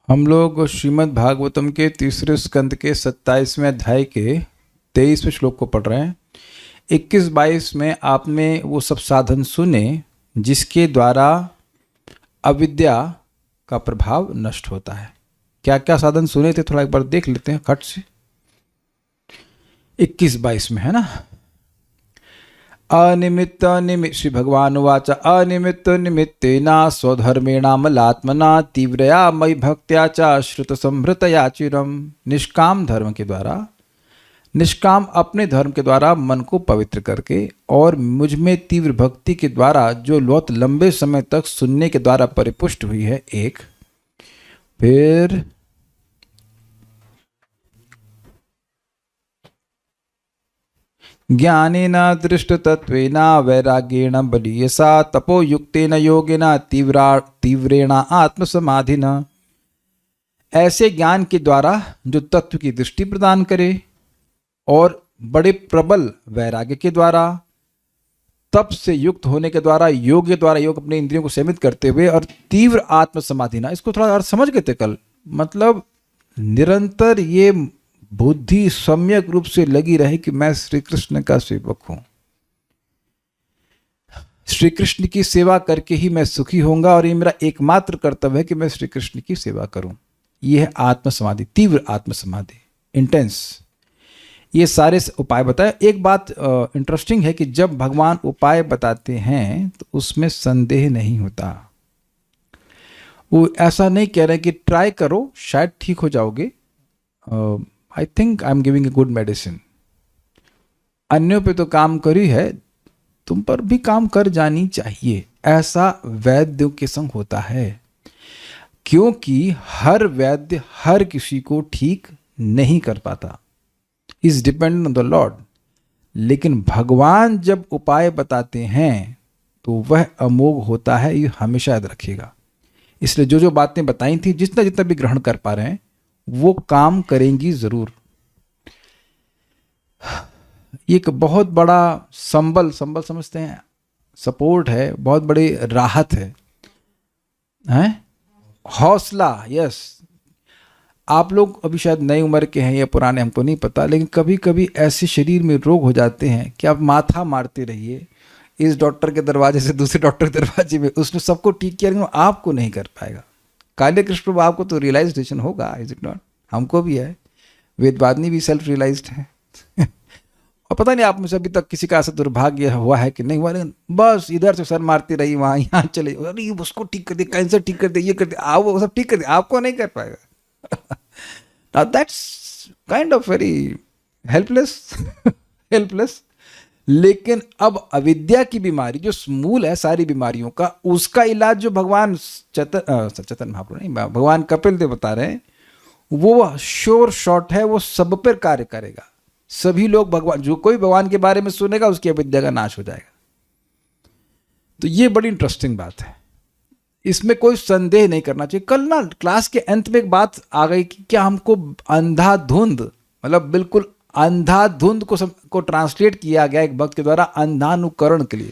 हम लोग श्रीमद् भागवतम के तीसरे स्कंद के 27वें अध्याय के 23वें श्लोक को पढ़ रहे हैं। 21-22 में आपने वो सब साधन सुने जिसके द्वारा अविद्या का प्रभाव नष्ट होता है। क्या क्या साधन सुने थे, थोड़ा एक बार देख लेते हैं खट से। 21-22 में है ना, अनिमित्त निमित्त श्री भगवान उवाच अनिमित्त निमित्तेना स्वधर्मेणामलात्मना तीव्रया मयि भक्त्या च श्रुत संभृतया चिरम। निष्काम धर्म के द्वारा, निष्काम अपने धर्म के द्वारा मन को पवित्र करके और मुझ में तीव्र भक्ति के द्वारा जो बहुत लंबे समय तक सुनने के द्वारा परिपुष्ट हुई है। एक फिर ज्ञानेन दृष्टतत्वेन वैराग्येण बलीयसा तपोयुक्तेन योगेन तीव्रेण आत्मसमाधिना। ऐसे ज्ञान के द्वारा जो तत्व की दृष्टि प्रदान करे और बड़े प्रबल वैराग्य के द्वारा, तप से युक्त होने के द्वारा, योग के द्वारा, योग अपने इंद्रियों को सीमित करते हुए और तीव्र आत्मसमाधिना। इसको थोड़ा अर्थ समझ गए थे कल। मतलब निरंतर ये बुद्धि सम्यक रूप से लगी रहे कि मैं श्री कृष्ण का सेवक हूं, श्री कृष्ण की सेवा करके ही मैं सुखी होऊंगा और ये मेरा एकमात्र कर्तव्य है कि मैं श्री कृष्ण की सेवा करूं। यह है आत्मसमाधि, तीव्र आत्मसमाधि, इंटेंस। ये सारे उपाय बताए। एक बात इंटरेस्टिंग है कि जब भगवान उपाय बताते हैं तो उसमें संदेह नहीं होता। वो ऐसा नहीं कह रहे कि ट्राई करो शायद ठीक हो जाओगे, I think I am giving a good medicine. अन्यों पे तो काम करी है, तुम पर भी काम कर जानी चाहिए, ऐसा वैद्यों के संग होता है। क्योंकि हर वैद्य हर किसी को ठीक नहीं कर पाता, is dependent on the Lord. लेकिन भगवान जब उपाय बताते हैं तो वह अमोघ होता है, ये हमेशा याद रखिएगा। इसलिए जो जो बातें बताई थी, जितना जितना भी ग्रहण कर पा रहे हैं वो काम करेंगी जरूर। एक बहुत बड़ा संबल समझते हैं, सपोर्ट है, बहुत बड़ी राहत है, हौसला। यस, आप लोग अभी शायद नई उम्र के हैं या पुराने, हमको नहीं पता, लेकिन कभी कभी ऐसे शरीर में रोग हो जाते हैं कि आप माथा मारते रहिए इस डॉक्टर के दरवाजे से दूसरे डॉक्टर के दरवाजे में, उसने सबको ठीक किया लेकिन आपको नहीं कर पाएगा। काले कृष्ण प्रभु आपको तो रियलाइजेशन होगा, इज इट नॉट? हमको भी है, वेदवादिनी भी सेल्फ रियलाइज्ड है और पता नहीं आप में से अभी तक किसी का ऐसा दुर्भाग्य हुआ है कि नहीं हुआ, लेकिन बस इधर से सर मारती रही, वहाँ यहाँ चले, अरे उसको ठीक कर दे, कैंसर ठीक कर दे, ये कर दे, आप वो सब ठीक कर दे, आपको नहीं कर पाएगा। Now that's kind of very helpless. लेकिन अब अविद्या की बीमारी जो मूल है सारी बीमारियों का, उसका इलाज जो भगवान चेतन महाप्रभु नहीं, भगवान कपिल देव बता रहे हैं, वो श्योर शॉट है, वो सब पर कार्य करेगा। सभी लोग भगवान, जो कोई भगवान के बारे में सुनेगा उसकी अविद्या का नाश हो जाएगा। तो ये बड़ी इंटरेस्टिंग बात है, इसमें कोई संदेह नहीं करना चाहिए। कल ना क्लास के अंत में एक बात आ गई कि क्या हमको अंधाधुंध, मतलब बिल्कुल अंधाधुंध को ट्रांसलेट किया गया एक भक्त के द्वारा अंधानुकरण के लिए,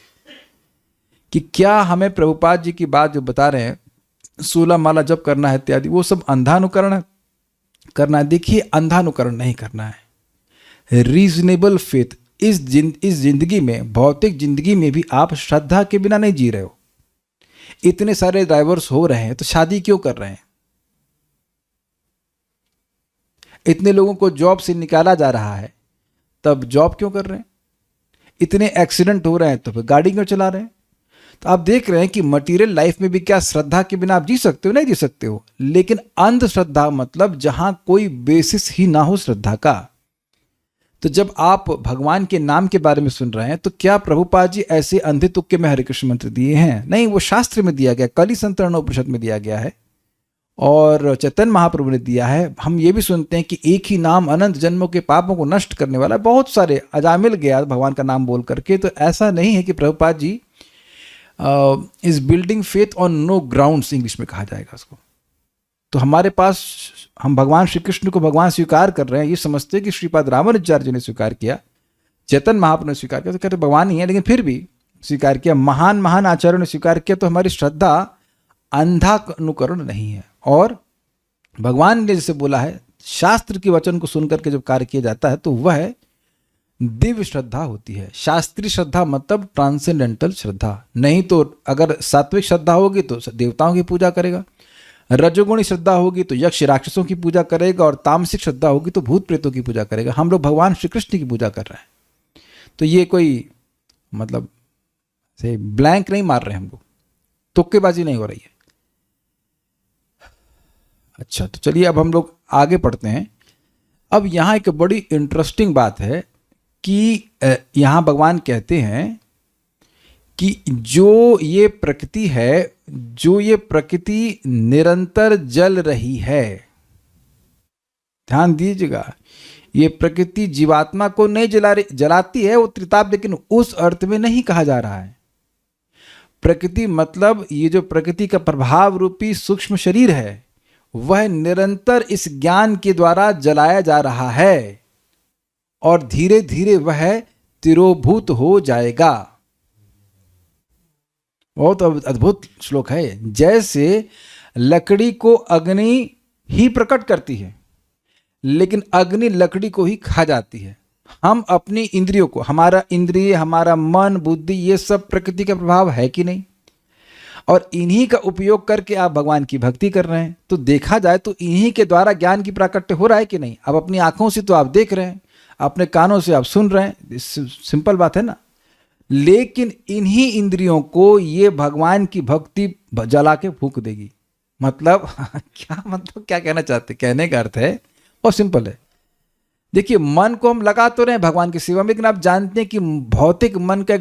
कि क्या हमें प्रभुपाद जी की बात जो बता रहे हैं 16 माला जप करना है इत्यादि, वो सब अंधानुकरण करना है? देखिए, अंधानुकरण नहीं करना है। रीजनेबल फेथ, इस जिंदगी में, भौतिक जिंदगी में भी आप श्रद्धा के बिना नहीं जी रहे हो। इतने सारे डाइवर्स हो रहे हैं तो शादी क्यों कर रहे हैं? इतने लोगों को जॉब से निकाला जा रहा है तब जॉब क्यों कर रहे हैं? इतने एक्सीडेंट हो रहे हैं तो फिर गाड़ी क्यों चला रहे हैं? तो आप देख रहे हैं कि मटेरियल लाइफ में भी क्या श्रद्धा के बिना आप जी सकते हो? नहीं जी सकते हो। लेकिन अंधश्रद्धा मतलब जहां कोई बेसिस ही ना हो श्रद्धा का। तो जब आप भगवान के नाम के बारे में सुन रहे हैं तो क्या प्रभुपाद जी ऐसे अंधे तुक्के में हरे कृष्ण मंत्र दिए हैं? नहीं, वो शास्त्र में दिया गया, कली संतरण उपनिषद में दिया गया है और चैतन्य महाप्रभु ने दिया है। हम ये भी सुनते हैं कि एक ही नाम अनंत जन्मों के पापों को नष्ट करने वाला, बहुत सारे अजामिल गया भगवान का नाम बोल करके। तो ऐसा नहीं है कि Prabhupada ji is building faith on no grounds, English में कहा जाएगा उसको। तो हमारे पास, हम भगवान श्री कृष्ण को भगवान स्वीकार कर रहे हैं, ये समझते हैं कि श्रीपाद रामानुजाचार्य जी ने स्वीकार किया, चैतन्य महाप्रभु ने स्वीकार किया, तो कहते भगवान ही है, लेकिन फिर भी स्वीकार किया, महान महान आचार्यों ने स्वीकार किया। तो हमारी श्रद्धा अंधा अनुकरण नहीं है। और भगवान ने जैसे बोला है, शास्त्र के वचन को सुनकर के जब कार्य किया जाता है तो वह दिव्य श्रद्धा होती है। शास्त्रीय श्रद्धा मतलब ट्रांसेंडेंटल श्रद्धा। नहीं तो अगर सात्विक श्रद्धा होगी तो देवताओं की पूजा करेगा, रजोगुणी श्रद्धा होगी तो यक्ष राक्षसों की पूजा करेगा, और तामसिक श्रद्धा होगी तो भूत प्रेतों की पूजा करेगा। हम लोग भगवान श्री कृष्ण की पूजा कर रहे हैं, तो ये कोई मतलब से ब्लैंक नहीं मार रहे हम लोग, तुक्केबाजी नहीं हो रही है। अच्छा, तो चलिए अब हम लोग आगे पढ़ते हैं। अब यहाँ एक बड़ी इंटरेस्टिंग बात है कि यहाँ भगवान कहते हैं कि जो ये प्रकृति है, जो ये प्रकृति निरंतर जल रही है, ध्यान दीजिएगा, ये प्रकृति जीवात्मा को नहीं जलाती है, वो त्रिताप, लेकिन उस अर्थ में नहीं कहा जा रहा है। प्रकृति मतलब ये जो प्रकृति का प्रभाव रूपी सूक्ष्म शरीर है, वह निरंतर इस ज्ञान के द्वारा जलाया जा रहा है और धीरे धीरे वह तिरोभूत हो जाएगा। बहुत अद्भुत श्लोक है। जैसे लकड़ी को अग्नि ही प्रकट करती है, लेकिन अग्नि लकड़ी को ही खा जाती है। हम अपनी इंद्रियों को, हमारा इंद्रिय, हमारा मन, बुद्धि, ये सब प्रकृति का प्रभाव है कि नहीं, और इन्हीं का उपयोग करके आप भगवान की भक्ति कर रहे हैं। तो देखा जाए तो इन्हीं के द्वारा ज्ञान की प्राकट्य हो रहा है कि नहीं। अब अपनी आंखों से तो आप देख रहे हैं, अपने कानों से आप सुन रहे हैं, सिंपल बात है ना। लेकिन इन्हीं इंद्रियों को ये भगवान की भक्ति जला के फूंक देगी। मतलब क्या कहना चाहते, कहने का अर्थ है बहुत सिंपल है। देखिए, मन को हम लगा तो रहे हैं भगवान की सेवा में, लेकिन आप जानते हैं कि भौतिक मन का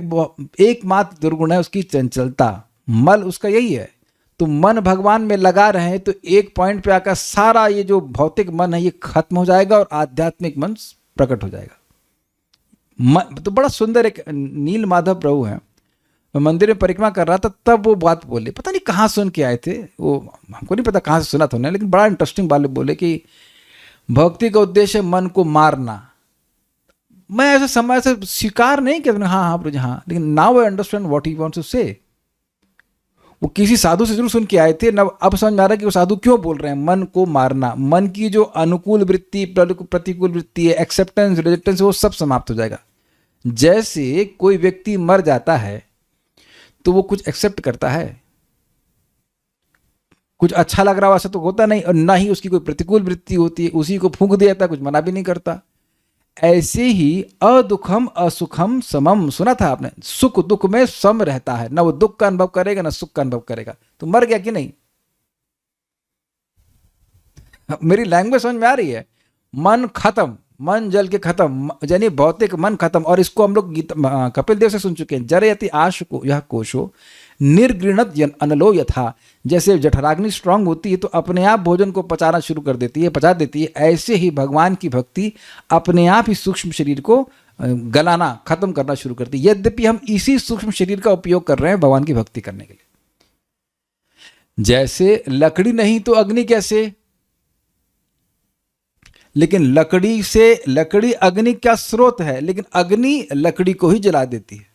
एकमात्र दुर्गुण है उसकी चंचलता। मल उसका यही है। तो मन भगवान में लगा रहे हैं तो एक पॉइंट पे आकर सारा ये जो भौतिक मन है ये खत्म हो जाएगा और आध्यात्मिक मन प्रकट हो जाएगा। तो बड़ा सुंदर एक नील माधव प्रभु है, मैं मंदिर में परिक्रमा कर रहा था, तब वो बात बोले, पता नहीं कहाँ सुन के आए थे, वो हमको नहीं पता कहाँ से सुना था उन्होंने, लेकिन बड़ा इंटरेस्टिंग बात बोले कि भक्ति का उद्देश्य मन को मारना। मैं ऐसे समय से स्वीकार नहीं किया, हाँ प्रभु हाँ, लेकिन now I understand what he wants to say. वो किसी साधु से जरूर सुन के आए थे, अब समझ में आ रहा है कि वो साधु क्यों बोल रहे हैं मन को मारना। मन की जो अनुकूल वृत्ति, प्रतिकूल वृत्ति है, एक्सेप्टेंस, रिजेक्टेंस, वो सब समाप्त हो जाएगा। जैसे कोई व्यक्ति मर जाता है तो वो कुछ एक्सेप्ट करता है, कुछ अच्छा लग रहा वैसा तो होता नहीं, और ना ही उसकी कोई प्रतिकूल वृत्ति होती है, उसी को फूंक दिया जाता, कुछ मना भी नहीं करता। ऐसे ही अदुखम असुखम समम, सुना था आपने, सुख दुख में सम रहता है, ना वो दुख का अनुभव करेगा ना सुख का अनुभव करेगा। तो मर गया कि नहीं? मेरी लैंग्वेज समझ में आ रही है? मन खत्म, मन जल के खत्म, यानी भौतिक मन खत्म। और इसको हम लोग कपिल देव से सुन चुके हैं, जरयति आश को यह कोशो निर्गृणत अनलो यथा। जैसे जठराग्नि स्ट्रांग होती है तो अपने आप भोजन को पचाना शुरू कर देती है, पचा देती है, ऐसे ही भगवान की भक्ति अपने आप ही सूक्ष्म शरीर को गलाना, खत्म करना शुरू करती है। यद्यपि हम इसी सूक्ष्म शरीर का उपयोग कर रहे हैं भगवान की भक्ति करने के लिए। जैसे लकड़ी नहीं तो अग्नि कैसे, लेकिन लकड़ी अग्नि का स्रोत है, लेकिन अग्नि लकड़ी को ही जला देती है।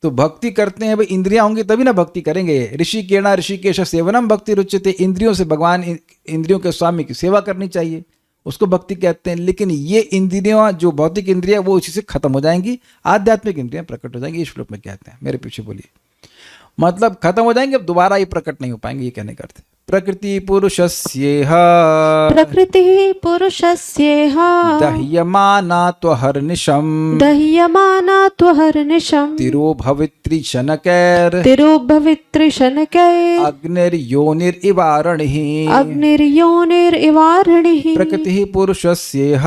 तो भक्ति करते हैं भाई, इंद्रियां होंगी तभी ना भक्ति करेंगे। ऋषिकेण ऋषिकेश सेवनम भक्ति रुच्यते, इंद्रियों से भगवान, इंद्रियों के स्वामी की सेवा करनी चाहिए, उसको भक्ति कहते हैं। लेकिन ये इंद्रियां, जो भौतिक इंद्रियां, वो इसी से खत्म हो जाएंगी, आध्यात्मिक इंद्रियां प्रकट हो जाएंगी। इस श्लोक में कहते हैं, मेरे पीछे बोलिए, मतलब खत्म हो जाएंगे, अब दोबारा ये प्रकट नहीं हो पाएंगे, ये कहने का अर्थ। प्रकृति पुरुषस्येह, प्रकृति पुरुषस्येह दह्यमाना त्वहर्निशम्, दह्यमाना त्वहर्निशम् तिरो भवित्री शनकैर्, तिरो भवित्री शनकैर् अग्निर्योनिरिवारणिः, अग्निर्योनिरिवारणिः। प्रकृतिः पुरुषस्येह,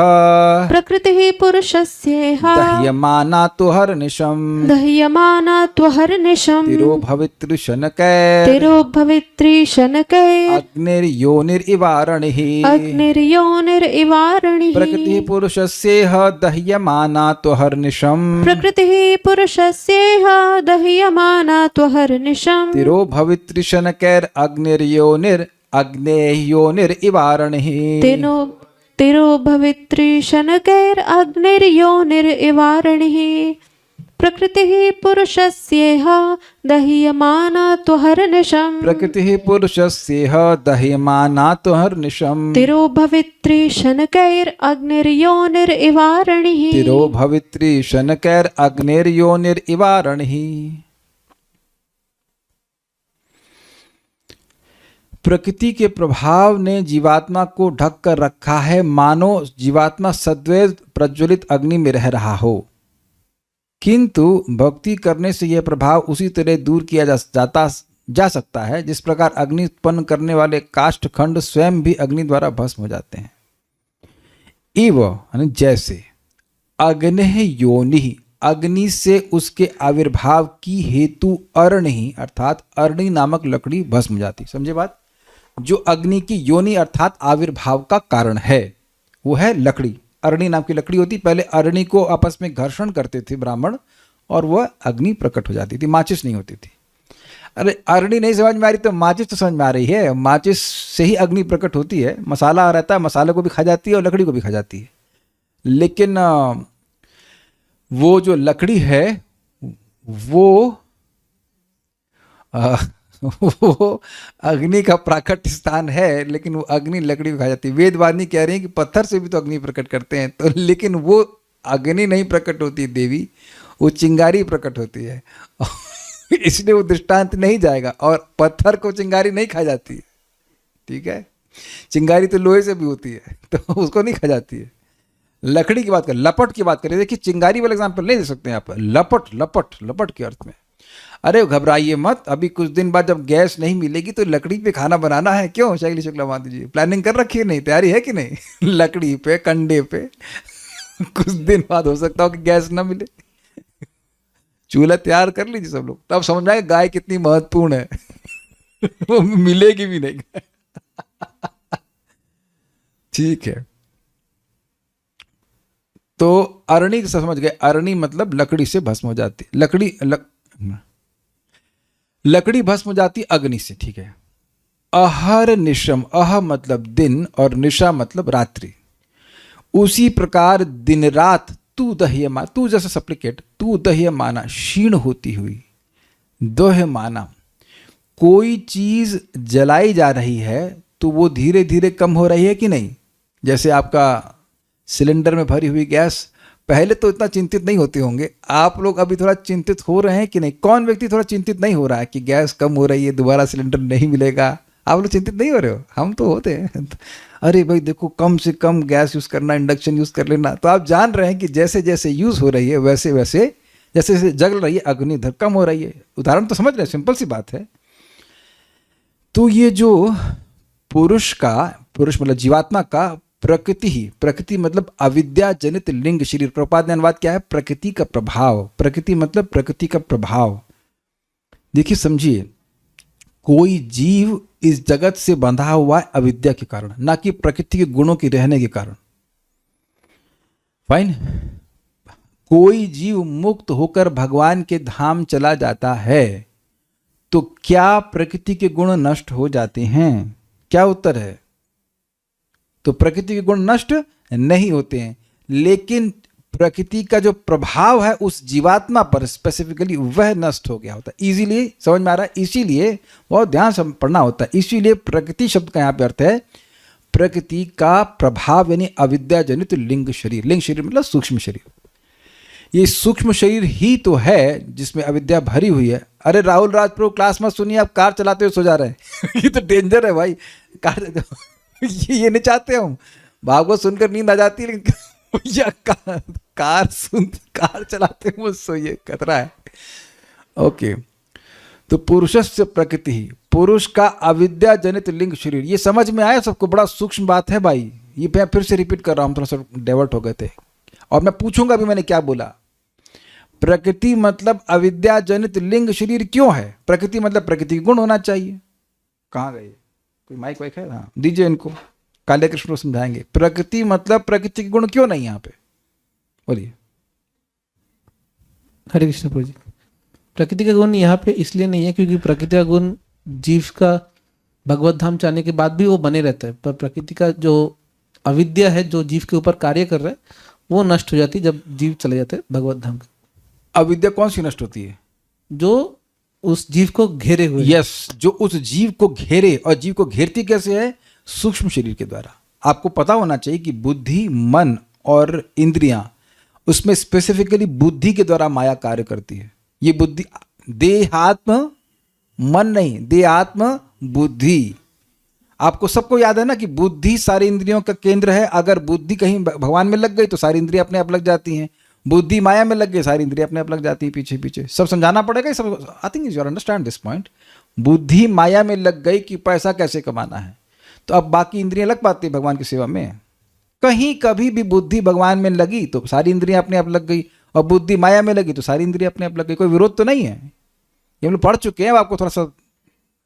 प्रकृतिः पुरुषस्येह दह्यमाना त्वहर्निशम्, दह्यमाना त्वहर्निशम् तिरो भवित्री शनकैर्, तिरो भवित्री शनकैर् अग्निर्योनिरिवारणिः, अग्निर्योनिरिवारणिः। प्रकृतिः पुरुषस्येह दह्यमाना त्वहर्निशम्, प्रकृतिः पुरुषस्येह दह्यमाना त्वहर्निशम्, तिरो भवित्री शनकैर् अग्नेयोनिरिवारणिः, तिरो भवित्री शनकैर् अग्निर्योनिरिवारणिः। प्रकृतिः पुरुषस्येह दह्यमाना त्वहर्निशम् प्रकृतिः पुरुषस्येह दह्यमाना त्वहर्निशम् तिरो भवित्री शनकैरग्निर्योनिरिवारणिः तिरो भवित्री शनकैरग्निर्योनिरिवारणिः। प्रकृति के प्रभाव ने जीवात्मा को ढक कर रखा है, मानो जीवात्मा सद्वैत प्रज्वलित अग्नि में रह रहा हो। किंतु भक्ति करने से यह प्रभाव उसी तरह दूर किया जा सकता है जिस प्रकार अग्नि उत्पन्न करने वाले काष्ठ खंड स्वयं भी अग्नि द्वारा भस्म हो जाते हैं। इव यानी जैसे अग्नि योनि, अग्नि से उसके आविर्भाव की हेतु अरणि अर्थात अरणि नामक लकड़ी भस्म हो जाती। समझे बात? जो अग्नि की योनि अर्थात आविर्भाव का कारण है वो है लकड़ी। अरणि नाम की लकड़ी होती। पहले अरणि को आपस में घर्षण करते थे ब्राह्मण और वह अग्नि प्रकट हो जाती थी, माचिस नहीं होती थी। अरे अरणि नहीं समझ में आ रही तो माचिस तो समझ में आ रही है। माचिस से ही अग्नि प्रकट होती है। मसाला रहता है, मसाले को भी खा जाती है और लकड़ी को भी खा जाती है। लेकिन वो जो लकड़ी है वो अग्नि का प्राकट्य स्थान है, लेकिन वो अग्नि लकड़ी को खा जाती है। वेदवाणी कह रही है कि पत्थर से भी तो अग्नि प्रकट करते हैं, तो लेकिन वो अग्नि नहीं प्रकट होती देवी, वो चिंगारी प्रकट होती है। इसलिए वो दृष्टांत नहीं जाएगा। और पत्थर को चिंगारी नहीं खा जाती है, ठीक है। चिंगारी तो लोहे से भी होती है, तो उसको नहीं खा जाती है। लकड़ी की बात करें, लपट की बात करें, देखिए चिंगारी वाला एग्जाम्पल नहीं दे सकते हैं आप। लपट लपट लपट के अर्थ में, अरे घबराइए मत, अभी कुछ दिन बाद जब गैस नहीं मिलेगी तो लकड़ी पे खाना बनाना है। क्यों शैली शुक्ला माता जी, प्लानिंग कर रखी है? नहीं, तैयारी है कि नहीं? लकड़ी पे, कंडे पे कुछ दिन बाद हो सकता हो कि गैस ना मिले, चूल्हा तैयार कर लीजिए सब लोग, तब समझ आएगा गाय कितनी महत्वपूर्ण है। वो मिलेगी भी नहीं। ठीक है, तो अरणी समझ गए। अरणी मतलब लकड़ी से भस्म हो जाती। लकड़ी भस्म हो जाती अग्नि से, ठीक है। अहर निशम, अह मतलब दिन और निशा मतलब रात्रि। उसी प्रकार दिन रात तू दह्यमान, तू जैसे सप्लिकेट, तू दह्यमाना क्षीण होती हुई, दोह्यमाना कोई चीज जलाई जा रही है तो वो धीरे धीरे कम हो रही है कि नहीं। जैसे आपका सिलेंडर में भरी हुई गैस, पहले तो इतना चिंतित नहीं होते होंगे आप लोग, अभी थोड़ा चिंतित हो रहे हैं कि नहीं? कौन व्यक्ति थोड़ा चिंतित नहीं हो रहा है कि गैस कम हो रही है, दोबारा सिलेंडर नहीं मिलेगा? आप लोग चिंतित नहीं हो रहे हो? हम तो होते हैं। अरे भाई देखो, कम से कम गैस यूज़ करना, इंडक्शन यूज़ कर लेना। तो आप जान रहे हैं कि जैसे जैसे यूज़ हो रही है वैसे वैसे जैसे जैसे जल रही है अग्नि धर कम हो रही है। उदाहरण तो समझ रहे हैं, सिंपल सी बात है। तो ये जो पुरुष मतलब जीवात्मा का प्रकृति ही, प्रकृति मतलब अविद्या जनित लिंग शरीर। प्रपाद ने अनुवाद क्या है? प्रकृति का प्रभाव। प्रकृति मतलब प्रकृति का प्रभाव। देखिए समझिए, कोई जीव इस जगत से बंधा हुआ है अविद्या के कारण, ना कि प्रकृति के गुणों के रहने के कारण। फाइन। कोई जीव मुक्त होकर भगवान के धाम चला जाता है तो क्या प्रकृति के गुण नष्ट हो जाते हैं? क्या उत्तर है? तो प्रकृति के गुण नष्ट नहीं होते हैं, लेकिन प्रकृति का जो प्रभाव है उस जीवात्मा पर स्पेसिफिकली वह नष्ट हो गया होता है। इजीली समझ में आ रहा है? इसीलिए बहुत ध्यान से पढ़ना होता है। इसीलिए प्रकृति शब्द का यहाँ पे अर्थ है प्रकृति का प्रभाव, यानी अविद्या जनित लिंग शरीर। लिंग शरीर मतलब सूक्ष्म शरीर। ये सूक्ष्म शरीर ही तो है जिसमें अविद्या भरी हुई है। अरे राहुल राजपुरो, क्लास मत सुनिए, आप कार चलाते हुए सो जा रहे हैं। ये तो डेंजर है भाई। कार ये नहीं चाहते हम, भागवत सुनकर नींद आ जाती है, लेकिन या कार चलाते हुए सोइए, खतरा है। ओके, तो पुरुषस्य प्रकृति ही, पुरुष का अविद्या जनित लिंग शरीर। ये समझ में आया सबको? बड़ा सूक्ष्म बात है भाई। ये मैं फिर से रिपीट कर रहा हूँ, थोड़ा सा डाइवर्ट हो गए थे और मैं पूछूंगा अभी मैंने क्या बोला। प्रकृति मतलब अविद्या जनित लिंग शरीर क्यों है? प्रकृति मतलब प्रकृति के गुण होना चाहिए। कहाँ गए? कोई माइक वाइक है? हाँ दीजिए इनको, काले कृष्ण को समझाएंगे। प्रकृति मतलब प्रकृति के गुण क्यों नहीं यहाँ पे? बोलिए। हरे कृष्ण प्रभु जी, प्रकृति का गुण यहाँ पे इसलिए नहीं है क्योंकि प्रकृति का गुण जीव का भगवत धाम जाने के बाद भी वो बने रहता है, पर प्रकृति का जो अविद्या है जो जीव के ऊपर कार्य कर रहा है वो नष्ट हो जाती जब जीव चले जाते हैं भगवत धाम। अविद्या कौन सी नष्ट होती है? जो उस जीव को घेरे हुए है। यस, जो उस जीव को घेरे, और जीव को घेरती कैसे है? सूक्ष्म शरीर के द्वारा। आपको पता होना चाहिए कि बुद्धि, मन और इंद्रियां, उसमें स्पेसिफिकली बुद्धि के द्वारा माया कार्य करती है। ये बुद्धि, देहात्म मन नहीं, देहात्म बुद्धि। आपको सबको याद है ना कि बुद्धि सारी इंद्रियों का केंद्र है। अगर बुद्धि कहीं भगवान में लग गई तो सारी इंद्रियां अपने आप लग जाती हैं। बुद्धि माया में लग गई, सारी इंद्रियां अपने आप लग जाती हैं। पीछे पीछे सब समझाना पड़ेगा, सब। I think you understand this point. बुद्धि माया में लग गई कि पैसा कैसे कमाना है, तो अब बाकी इंद्रियां लग पाती है भगवान की सेवा में। कहीं कभी भी बुद्धि भगवान में लगी तो सारी इंद्रियां अपने आप लग गई, और बुद्धि माया में लगी तो सारी इंद्रियां अपने आप लग गई। कोई विरोध तो नहीं है। ये हम लोग पढ़ चुके हैं, अब आपको थोड़ा सा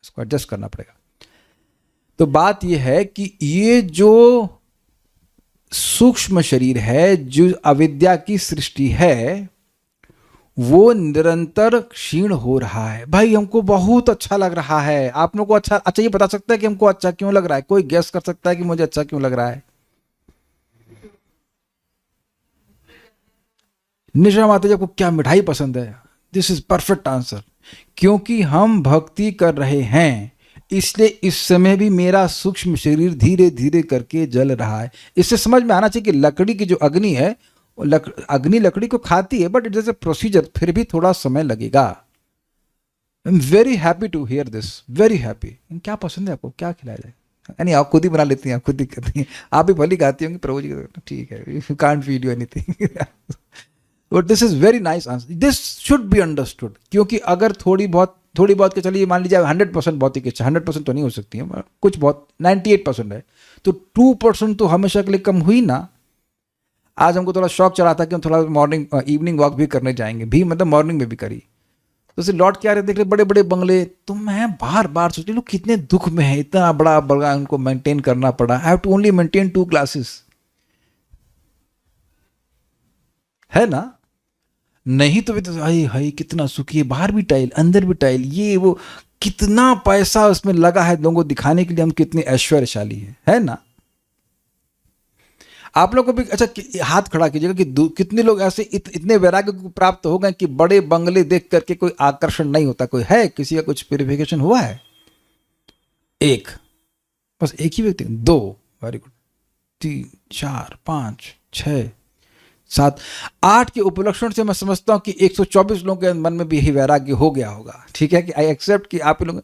इसको एडजस्ट करना पड़ेगा। तो बात यह है कि ये जो सूक्ष्म शरीर है, जो अविद्या की सृष्टि है, वो निरंतर क्षीण हो रहा है। भाई हमको बहुत अच्छा लग रहा है, आप लोगों को अच्छा ये बता सकता है कि हमको अच्छा क्यों लग रहा है? कोई गेस कर सकता है कि मुझे अच्छा क्यों लग रहा है? निशा माता जी, आपको क्या मिठाई पसंद है? This is perfect answer. क्योंकि हम भक्ति कर रहे हैं, इसलिए इस समय भी मेरा सूक्ष्म शरीर धीरे धीरे करके जल रहा है। इससे समझ में आना चाहिए कि लकड़ी की जो अग्नि है, अग्नि लकड़ी को खाती है, but it is a procedure, फिर भी थोड़ा समय लगेगा। I am very happy to hear this, very happy. क्या पसंद है आपको, क्या खिलाया जाए? यानी आप खुद ही बना लेती हैं, आप खुद ही करती हैं। आप भी भली खाती होंगी प्रभु जी, ठीक है, you can't feed you anything. But this is very nice answer, this should be understood. क्योंकि अगर थोड़ी बहुत के चलिए मान लीजिए 100% भौतिक इच्छा, 100% तो नहीं हो सकती है, कुछ बहुत 98% है, तो 2% तो हमेशा के लिए कम हुई ना। आज हमको थोड़ा शौक चला था कि हम थोड़ा मॉर्निंग इवनिंग वॉक भी करने जाएंगे भी, मतलब मॉर्निंग में भी करी। तो उसे लौट के आ रहे, देख रहे बड़े बड़े बंगले, तो मैं बार बार सोच रही लोग कितने दुख में है, इतना बड़ा बड़ा उनको मेंटेन करना पड़ा। I have to only maintain 2 classes, है ना? नहीं तो भी तो हाय हाय कितना सुखी है, बाहर भी टाइल, अंदर भी टाइल, ये वो कितना पैसा उसमें लगा है लोगों को दिखाने के लिए हम कितने ऐश्वर्यशाली है ना? आप लोग को भी अच्छा हाथ खड़ा कीजिएगा कि कितने लोग ऐसे इतने वैराग्य को प्राप्त हो गए कि बड़े बंगले देख करके कोई आकर्षण नहीं होता। कोई है, किसी का कुछ प्यूरिफिकेशन हुआ है? एक, बस एक ही व्यक्ति, 2, वेरी गुड, 3, 4, 5, 6, 7, 8 के उपलक्षण से मैं समझता हूं कि 124 लोगों के मन में भी यही वैराग्य हो गया होगा। ठीक है कि आई एक्सेप्ट कि आप लोग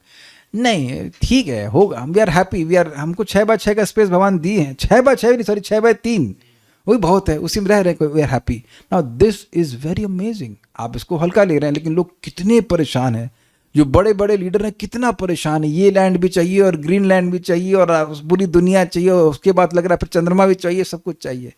नहीं, ठीक है, होगा। वी आर हैप्पी, हमको 6x6 का स्पेस भगवान दिए हैं, 6x6 नहीं, सॉरी 6x3, वही बहुत है, उसी में रह रहे हैं, we are happy. Now this is very amazing. आप इसको हल्का ले रहे हैं, लेकिन लोग कितने परेशान हैं, जो बड़े बड़े लीडर हैं कितना परेशान है। ये लैंड भी चाहिए और ग्रीन लैंड भी चाहिए और पूरी दुनिया चाहिए, और उसके बाद लग रहा है फिर चंद्रमा भी चाहिए, सब कुछ चाहिए।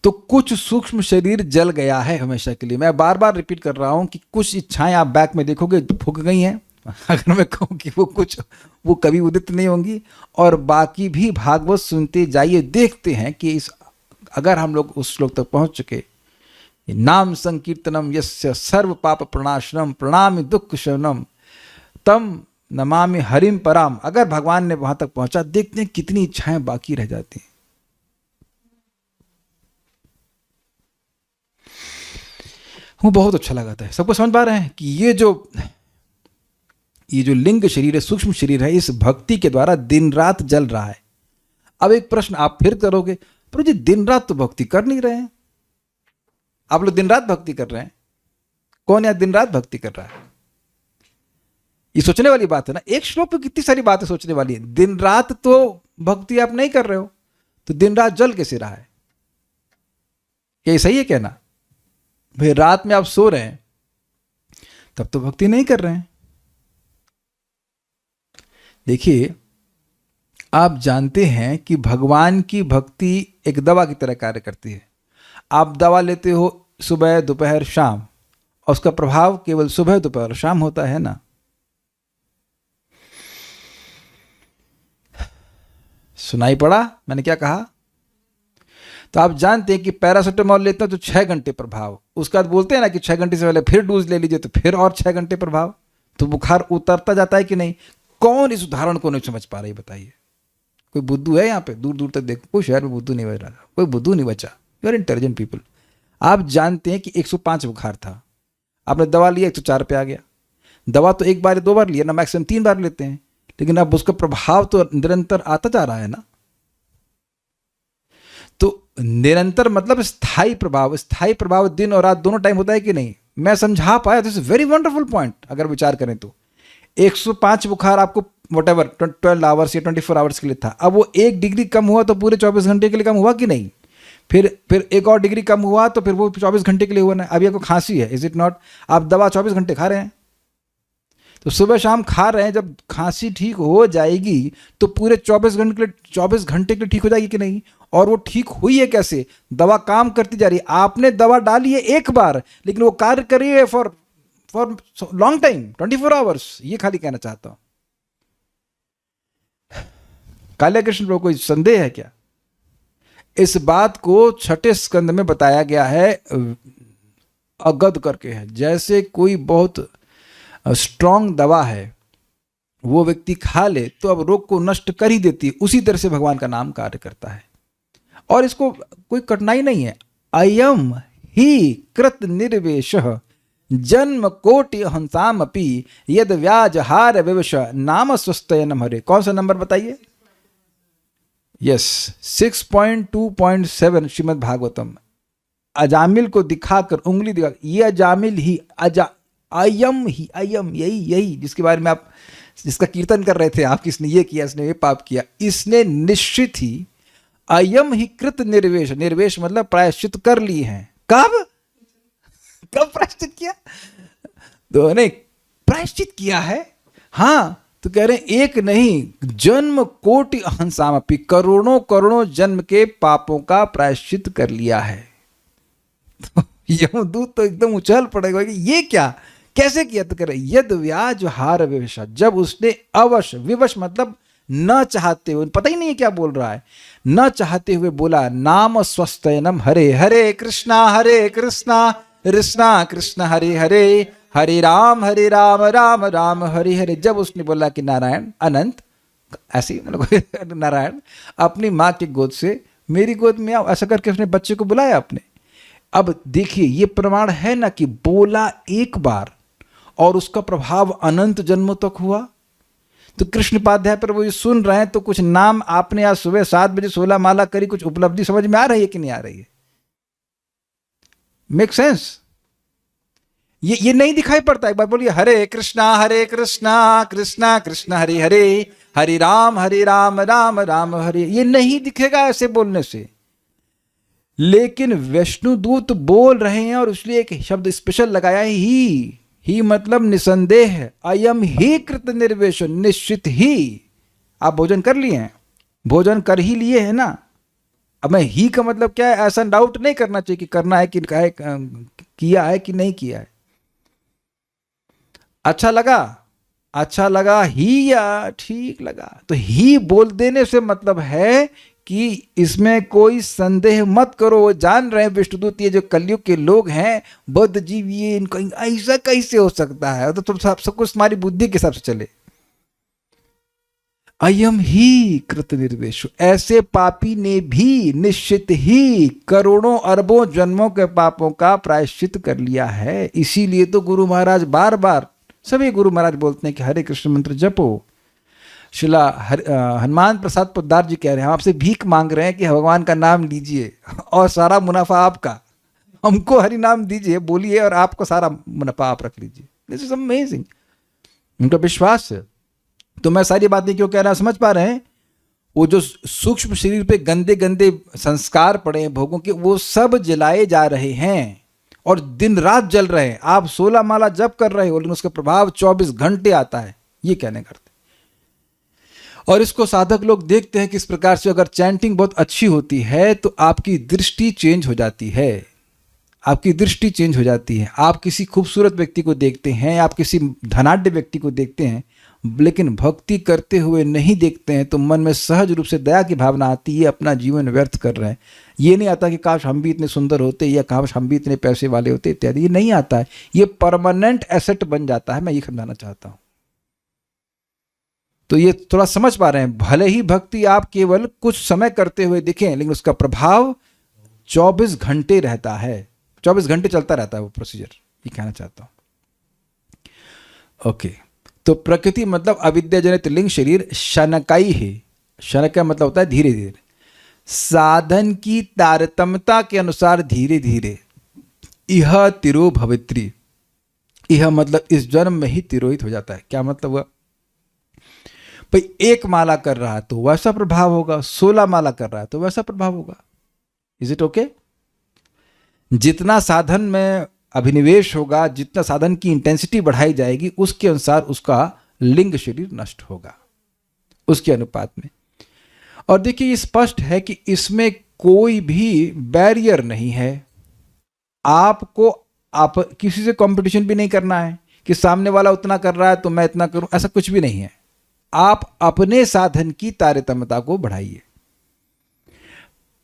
तो कुछ सूक्ष्म शरीर जल गया है हमेशा के लिए। मैं बार बार रिपीट कर रहा हूं कि कुछ इच्छाएं आप बैक में देखोगे फूक गई हैं। अगर मैं कहूं कि वो कभी उदित नहीं होंगी, और बाकी भी भागवत सुनते जाइए, देखते हैं कि अगर हम लोग उस श्लोक तक पहुंच चुके, नाम संकीर्तनम यस्य सर्व पाप प्रणाशनम प्रणामि दुख शमनम तम नमामि हरिम पराम, अगर भगवान ने वहां तक पहुंचा, देखते हैं कितनी इच्छाएं बाकी रह जाती हैं। वो बहुत अच्छा लगाता है। सबको समझ पा रहे हैं कि ये जो लिंग शरीर है, सूक्ष्म शरीर है, इस भक्ति के द्वारा दिन रात जल रहा है। अब एक प्रश्न आप फिर करोगे, पर जी दिन रात तो भक्ति कर नहीं रहे हैं। आप लोग दिन रात भक्ति कर रहे हैं, कौन यहाँ दिन रात भक्ति कर रहा है? ये सोचने वाली बात है ना। एक श्लोक पे कितनी सारी बातें सोचने वाली है। दिन रात तो भक्ति आप नहीं कर रहे हो, तो दिन रात जल कैसे रहा है? क्या ये सही है कहना? भाई रात में आप सो रहे हैं, तब तो भक्ति नहीं कर रहे हैं। देखिए, आप जानते हैं कि भगवान की भक्ति एक दवा की तरह कार्य करती है। आप दवा लेते हो सुबह दोपहर शाम, और उसका प्रभाव केवल सुबह दोपहर शाम होता है ना। सुनाई पड़ा मैंने क्या कहा? तो आप जानते हैं कि पैरासिटामोल लेते हो तो 6 घंटे प्रभाव, उसके बाद बोलते हैं ना कि 6 घंटे से पहले फिर डोज ले लीजिए, तो फिर और 6 घंटे प्रभाव, तो बुखार उतरता जाता है कि नहीं? कौन इस उदाहरण को नहीं समझ पा रही बताइए? कोई बुद्धू है यहाँ पे? दूर दूर तक देखो, कोई शहर में बुद्धू नहीं बच रहा, कोई बुद्धू नहीं बचा। You are intelligent people. आप जानते हैं कि 105 बुखार था, आपने दवा लिया 104 पे आ गया। दवा तो एक बार या 2 बार लिया ना, मैक्सिमम 3 बार लेते हैं, लेकिन अब उसका प्रभाव तो निरंतर आता जा रहा है ना। तो निरंतर मतलब स्थायी प्रभाव। स्थायी प्रभाव दिन और रात दोनों टाइम होता है कि नहीं? मैं समझा पाया? This is very wonderful point. अगर विचार करें तो 105 बुखार आपको व्हाटएवर 12 आवर्स या 24 आवर्स के लिए था, अब वो 1 डिग्री कम हुआ तो पूरे 24 घंटे के लिए कम हुआ कि नहीं? फिर 1 और डिग्री कम हुआ तो फिर वो 24 घंटे के लिए हुआ ना। अभी आपको खांसी है, इज इट नॉट? आप दवा 24 घंटे खा रहे हैं, तो सुबह शाम खा रहे हैं, जब खांसी ठीक हो जाएगी तो पूरे 24 घंटे के लिए ठीक हो जाएगी कि नहीं? और वो ठीक हुई है कैसे? दवा काम करती जा रही है। आपने दवा डाली है एक बार, लेकिन वो कार्य कर रही है फॉर लॉन्ग टाइम, 24 आवर्स। ये खाली कहना चाहता हूं। काल्या कृष्ण प्रभु, कोई संदेह है क्या? इस बात को 6ठे स्कंद में बताया गया है, अगध करके है। जैसे कोई बहुत स्ट्रॉन्ग दवा है, वो व्यक्ति खा ले तो अब रोग को नष्ट कर ही देती है, उसी तरह से भगवान का नाम कार्य करता है। और इसको कोई कठिनाई नहीं है। अयम ही कृत निर्वेशः जन्म कोटि हंसाम अपि यद व्याजहार विवश नाम स्वस्थयनम हरे। कौन सा नंबर बताइए? यस, 6.2.7 श्रीमद् भागवतम। अजामिल को दिखाकर उंगली दिखा, ये अजामिल ही अयम यही जिसके बारे में आप जिसका कीर्तन कर रहे थे आप, किसने ये किया, इसने ये पाप किया, इसने निश्चित ही अयम ही कृत निर्वेश, निर्वेश मतलब प्रायश्चित कर लिए हैं। कब प्रायश्चित किया? तो नहीं, प्रायश्चित किया है। हाँ, तो कह रहे हैं एक नहीं, जन्म कोटि हंसामपि, करोड़ों जन्म के पापों का प्रायश्चित कर लिया है। तो यमदूत तो एकदम उछल पड़ेगा कि ये क्या, कैसे किया? तो कह रहे यद व्याज हार विवश, जब उसने अवश्य, विवश मतलब न चाहते हुए, पता ही नहीं है क्या बोल रहा है, न चाहते हुए बोला नाम स्वस्थयनम हरे, हरे कृष्णा कृष्णा कृष्ण हरे हरे, हरे राम राम राम हरे हरे। जब उसने बोला कि नारायण अनंत, ऐसे ही मतलब नारायण अपनी माँ की गोद से मेरी गोद में आओ, ऐसा करके उसने बच्चे को बुलाया अपने। अब देखिए, ये प्रमाण है ना कि बोला एक बार और उसका प्रभाव अनंत जन्मों तक हुआ। तो कृष्ण पाध्याय पर वो ये सुन रहे हैं, तो कुछ नाम आपने आज सुबह 7 बजे 16 माला करी, कुछ उपलब्धि समझ में आ रही है कि नहीं आ रही है? Make sense? ये नहीं दिखाई पड़ता? एक बार बोलिए हरे कृष्णा कृष्णा कृष्ण हरे हरे, हरे राम राम राम हरे। ये नहीं दिखेगा ऐसे बोलने से, लेकिन विष्णुदूत बोल रहे हैं और इसलिए एक शब्द स्पेशल लगाया है, ही मतलब निसंदेह, अयम ही कृत निर्वेश, निश्चित ही। आप भोजन कर लिए हैं, भोजन कर ही लिए हैं ना। अब मैं ही का मतलब क्या है, ऐसा डाउट नहीं करना चाहिए कि करना है कि किया है कि नहीं किया है। अच्छा लगा ही या ठीक लगा, तो ही बोल देने से मतलब है कि इसमें कोई संदेह मत करो। वो जान रहे हैं विष्णुदूत, ये जो कलयुग के लोग हैं बद्ध जीव, ये इनका ऐसा कैसे हो सकता है? तो तुम सब कुछ तुम्हारी बुद्धि के हिसाब से चले। अयम ही कृत निर्वेश, ऐसे पापी ने भी निश्चित ही करोड़ों अरबों जन्मों के पापों का प्रायश्चित कर लिया है। इसीलिए तो गुरु महाराज बार बार, सभी गुरु महाराज बोलते हैं कि हरे कृष्ण मंत्र जपो। शिला हनुमान प्रसाद पोद्दार जी कह रहे हैं, हम आपसे भीख मांग रहे हैं कि भगवान का नाम लीजिए और सारा मुनाफा आपका, हमको हरि नाम दीजिए, बोलिए और आपको सारा मुनाफा आप रख लीजिए। दिस इज अमेजिंग, उनका विश्वास है। तो मैं सारी बातें क्यों कह रहा, समझ पा रहे हैं? वो जो सूक्ष्म शरीर पे गंदे गंदे संस्कार पड़े हैं भोगों के, वो सब जलाए जा रहे हैं और दिन रात जल रहे हैं। आप 16 माला जप कर रहे हो, लेकिन उसका प्रभाव 24 घंटे आता है, ये कहने करते। और इसको साधक लोग देखते हैं कि इस प्रकार से अगर चैंटिंग बहुत अच्छी होती है तो आपकी दृष्टि चेंज हो जाती है, आपकी दृष्टि चेंज हो जाती है। आप किसी खूबसूरत व्यक्ति को देखते हैं, आप किसी धनाढ्य व्यक्ति को देखते हैं, लेकिन भक्ति करते हुए नहीं देखते हैं, तो मन में सहज रूप से दया की भावना आती है, अपना जीवन व्यर्थ कर रहे हैं। ये नहीं आता कि काश हम भी इतने सुंदर होते या काश हम भी इतने पैसे वाले होते इत्यादि, ये नहीं आता है। ये परमानेंट एसेट बन जाता है। मैं ये समझाना चाहता हूँ। तो ये थोड़ा समझ पा रहे हैं? भले ही भक्ति आप केवल कुछ समय करते हुए दिखें, लेकिन उसका प्रभाव 24 घंटे रहता है। 24 घंटे चलता रहता है वो प्रोसीजर, ये कहना चाहता हूँ। ओके, तो प्रकृति मतलब अविद्या जनित लिंग शरीर शनकाई है। शनक का मतलब होता है धीरे धीरे, साधन की तारतम्यता के अनुसार धीरे धीरे। यह तिरो भवित्री, यह मतलब इस जन्म में ही तिरोहित हो जाता है। क्या मतलब हुआ भाई, 1 माला कर रहा है तो वैसा प्रभाव होगा, 16 माला कर रहा है तो वैसा प्रभाव होगा। Is it okay? जितना साधन में अभिनिवेश होगा, जितना साधन की इंटेंसिटी बढ़ाई जाएगी, उसके अनुसार उसका लिंग शरीर नष्ट होगा, उसके अनुपात में। और देखिए, ये स्पष्ट है कि इसमें कोई भी बैरियर नहीं है। आपको आप किसी से कंपटीशन भी नहीं करना है कि सामने वाला उतना कर रहा है तो मैं इतना करूं, ऐसा कुछ भी नहीं है। आप अपने साधन की तारतम्यता को बढ़ाइए।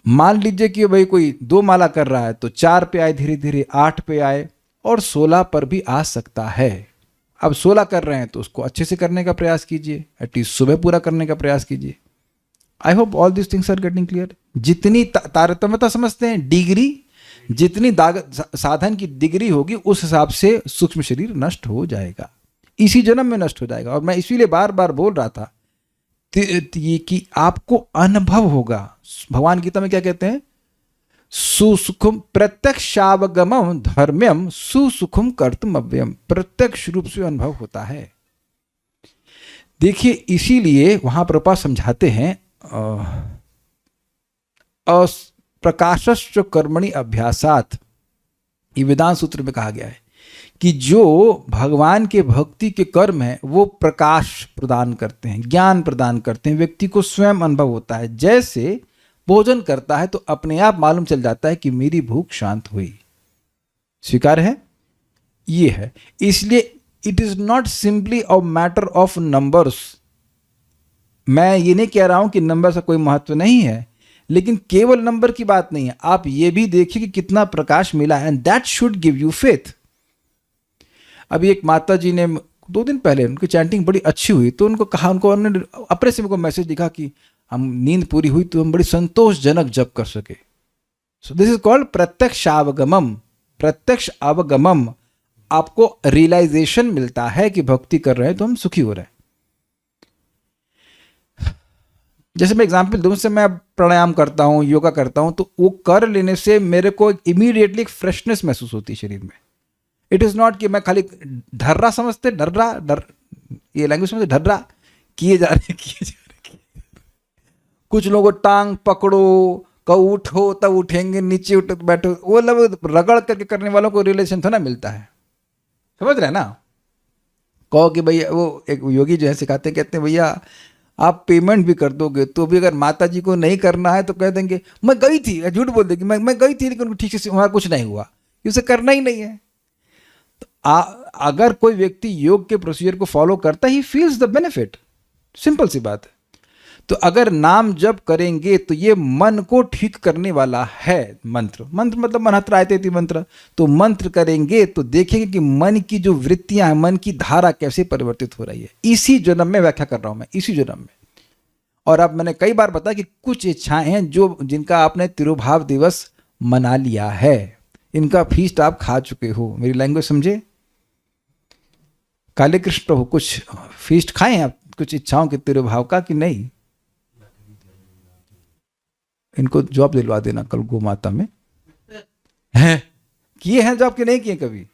मान लीजिए कि भाई कोई 2 माला कर रहा है तो 4 पे आए, धीरे धीरे 8 पे आए, और 16 पर भी आ सकता है। अब 16 कर रहे हैं तो उसको अच्छे से करने का प्रयास कीजिए, एटलीस्ट सुबह पूरा करने का प्रयास कीजिए। I hope all this things are getting clear. जितनी तारतम्यता समझते हैं, डिग्री, जितनी साधन की डिग्री होगी उस हिसाब से सूक्ष्म शरीर नष्ट हो जाएगा, इसी जन्म में नष्ट हो जाएगा। और मैं इसीलिए बार बार बोल रहा था कि आपको अनुभव होगा। भगवान गीता में क्या कहते हैं? सुसुखम प्रत्यक्षावगमम धर्म्यम सुसुखम कर्तुमव्ययम। प्रत्यक्ष रूप से अनुभव होता है। देखिए, इसीलिए वहां प्रभुपाद समझाते हैं प्रकाशश्च कर्मणि अभ्यासात, ये वेदांत सूत्र में कहा गया है कि जो भगवान के भक्ति के कर्म हैं वो प्रकाश प्रदान करते हैं, ज्ञान प्रदान करते हैं, व्यक्ति को स्वयं अनुभव होता है। जैसे भोजन करता है तो अपने आप मालूम चल जाता है कि मेरी भूख शांत हुई। स्वीकार है? ये है। इसलिए it is not simply a matter of numbers. मैं ये नहीं कह रहा हूं कि नंबर का कोई महत्व नहीं है, लेकिन केवल नंबर की बात नहीं है। आप ये भी देखिए कि कितना प्रकाश मिला है, and that should give you faith. अभी एक माता जी ने 2 दिन पहले, उनकी चैंटिंग बड़ी अच्छी हुई तो उनको कहा, उन्होंने अपने से को मैसेज दिखा कि हम नींद पूरी हुई तो हम बड़ी संतोषजनक जप कर सके। सो दिस इज कॉल्ड प्रत्यक्ष अवगमम। प्रत्यक्ष अवगमम, आपको रियलाइजेशन मिलता है कि भक्ति कर रहे हैं तो हम सुखी हो रहे हैं। जैसे मैं एग्जाम्पल दूं, से मैं प्राणायाम करता हूं, योगा करता हूं, तो वो कर लेने से मेरे को इमीडिएटली एक फ्रेशनेस महसूस होती है शरीर में। इट इज नॉट कि मैं खाली ढर्रा समझते, ये लैंग्वेज समझते, ढर्रा किए जा रहे। कुछ लोगों को टांग पकड़ो, कब उठो तब उठेंगे, नीचे उठो तो बैठो, वो लोग रगड़ करके करने वालों को रिलेशन थोड़ा मिलता है। समझ रहे हैं ना? कहो कि भैया, वो एक योगी जो है सिखाते हैं, कहते हैं भैया आप पेमेंट भी कर दोगे तो भी अगर माता जी को नहीं करना है तो कह देंगे मैं गई थी, झूठ बोल देगी मैं गई थी लेकिन उनको ठीक से वहाँ कुछ नहीं हुआ, उसे करना ही नहीं है। तो अगर कोई व्यक्ति योग के प्रोसीजर को फॉलो करता he feels the benefit. Simple सी बात है। तो अगर नाम जप करेंगे तो ये मन को ठीक करने वाला है मंत्र। मंत्र मतलब मनहत्रायते मंत्र। तो मंत्र करेंगे तो देखेंगे कि मन की जो वृत्तियां हैं, मन की धारा कैसे परिवर्तित हो रही है। इसी जन्म में व्याख्या कर रहा हूं मैं, इसी जन्म में। और अब मैंने कई बार बताया कि कुछ इच्छाएं हैं जिनका आपने तिरुभाव दिवस मना लिया है, इनका फीस्ट आप खा चुके हो। मेरी लैंग्वेज समझे? काले कृष्ण प्रभु कुछ फीस्ट खाए आप कुछ इच्छाओं के तिरुभाव का कि नहीं? इनको जॉब दिलवा देना कल गो माता में। हैं किए हैं जॉब के नहीं किए कभी?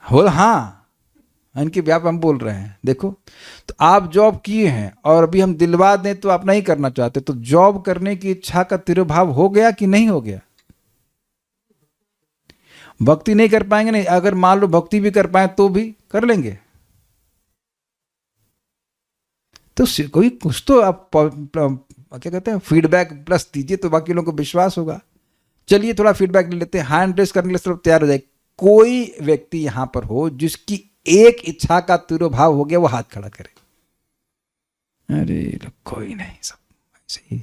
हो, हाँ, इनके व्याप हम बोल रहे हैं। देखो, तो आप जॉब किए हैं और अभी हम दिलवा दें तो आप नहीं करना चाहते, तो जॉब करने की इच्छा का तिरुभाव हो गया कि नहीं हो गया? भक्ति नहीं कर पाएंगे नहीं, अगर मान लो भक्ति भी कर पाए तो भी कर लेंगे। तो कोई कुछ तो आप क्या कहते हैं फीडबैक प्लस दीजिए तो बाकी लोगों को विश्वास होगा। चलिए थोड़ा फीडबैक ले लेते हैं, हैंड रेस करने के लिए सब तैयार हो जाए। कोई व्यक्ति यहां पर हो जिसकी एक इच्छा का तिरुभाव हो गया, वो हाथ खड़ा करे। अरे कोई नहीं, सब ऐसे ही।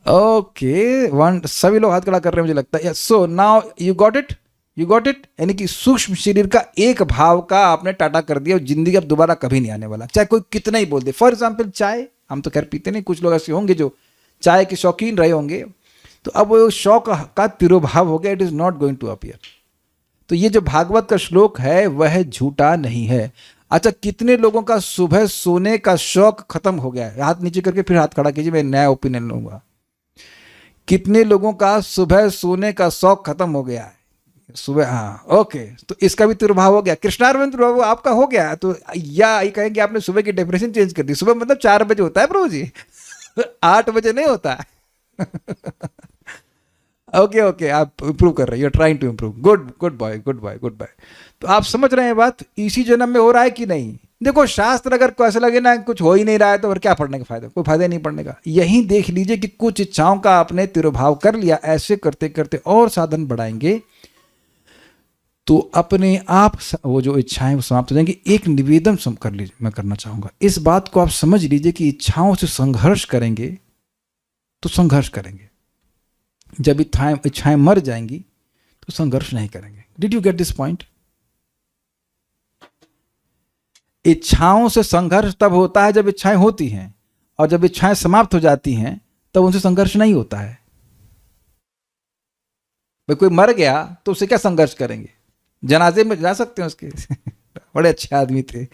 ओके, सभी लोग हाथ खड़ा कर रहे हैं मुझे लगता है। So now you got it, you got it. यानी कि सूक्ष्म शरीर का एक भाव का आपने टाटा कर दिया, जिंदगी अब दोबारा कभी नहीं आने वाला, चाहे कोई कितना ही बोल दे। फॉर एग्जाम्पल चाय, हम तो खैर पीते नहीं, कुछ लोग ऐसे होंगे जो चाय के शौकीन रहे होंगे, तो अब वो शौक का तिरोभाव हो गया, it is not going to appear. तो ये जो भागवत का श्लोक है वह झूठा नहीं है। अच्छा, कितने लोगों का सुबह सोने का शौक खत्म हो गया है? हाथ नीचे करके फिर हाथ खड़ा कीजिए, मैं नया ओपिनियन लूंगा। कितने लोगों का सुबह सोने का शौक खत्म हो गया है? सुबह, हाँ, ओके, तो इसका भी तिरुभाव हो गया। कृष्णार्पण प्रभु आपका हो गया, तो या ये कहेंगे आपने सुबह की डेफिनेशन चेंज कर दी। सुबह मतलब 4 बजे होता है प्रभु जी, 8 बजे नहीं होता है। ओके ओके, आप इंप्रूव कर रहे हैं, you are trying to improve. Good good boy, good boy, good boy. तो आप समझ रहे हैं बात, इसी जन्म में हो रहा है कि नहीं? देखो, शास्त्र अगर को ऐसा लगे ना कुछ हो ही नहीं रहा है तो फिर क्या पढ़ने का फायदा? कोई फायदा नहीं पढ़ने का। यही देख लीजिए कि कुछ इच्छाओं का आपने तिरुभाव कर लिया, ऐसे करते करते और साधन बढ़ाएंगे तो अपने आप वो जो इच्छाएं वो समाप्त हो जाएंगी। एक निवेदन कर लीजिए, मैं करना चाहूंगा, इस बात को आप समझ लीजिए कि इच्छाओं से संघर्ष करेंगे तो संघर्ष करेंगे, जब इच्छाएं मर जाएंगी तो संघर्ष नहीं करेंगे। Did you get this point? इच्छाओं से संघर्ष तब होता है जब इच्छाएं होती हैं, और जब इच्छाएं समाप्त हो जाती हैं तब उनसे संघर्ष नहीं होता है। भाई कोई मर गया तो उससे क्या संघर्ष करेंगे? जनाजे में जा सकते हैं उसके। बड़े अच्छे आदमी थे।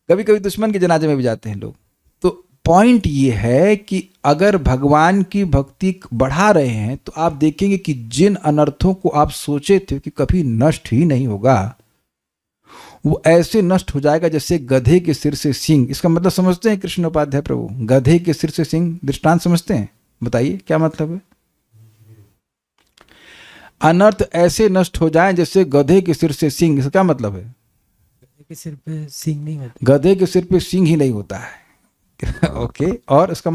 कभी कभी दुश्मन के जनाजे में भी जाते हैं लोग। तो पॉइंट ये है कि अगर भगवान की भक्ति बढ़ा रहे हैं तो आप देखेंगे कि जिन अनर्थों को आप सोचे थे कि कभी नष्ट ही नहीं होगा, वो ऐसे नष्ट हो जाएगा जैसे गधे के सिर से सींग। इसका मतलब समझते हैं कृष्ण उपाध्याय प्रभु? गधे के सिर से सींग दृष्टांत समझते हैं? बताइए क्या मतलब है? अनर्थ ऐसे नष्ट हो जाएं जैसे गधे के सिर से सींग। इसका क्या मतलब है? गधे के सिर पे सींग नहीं होती। गधे के सिर पे सींग ही नहीं होता है। ओके, और इसका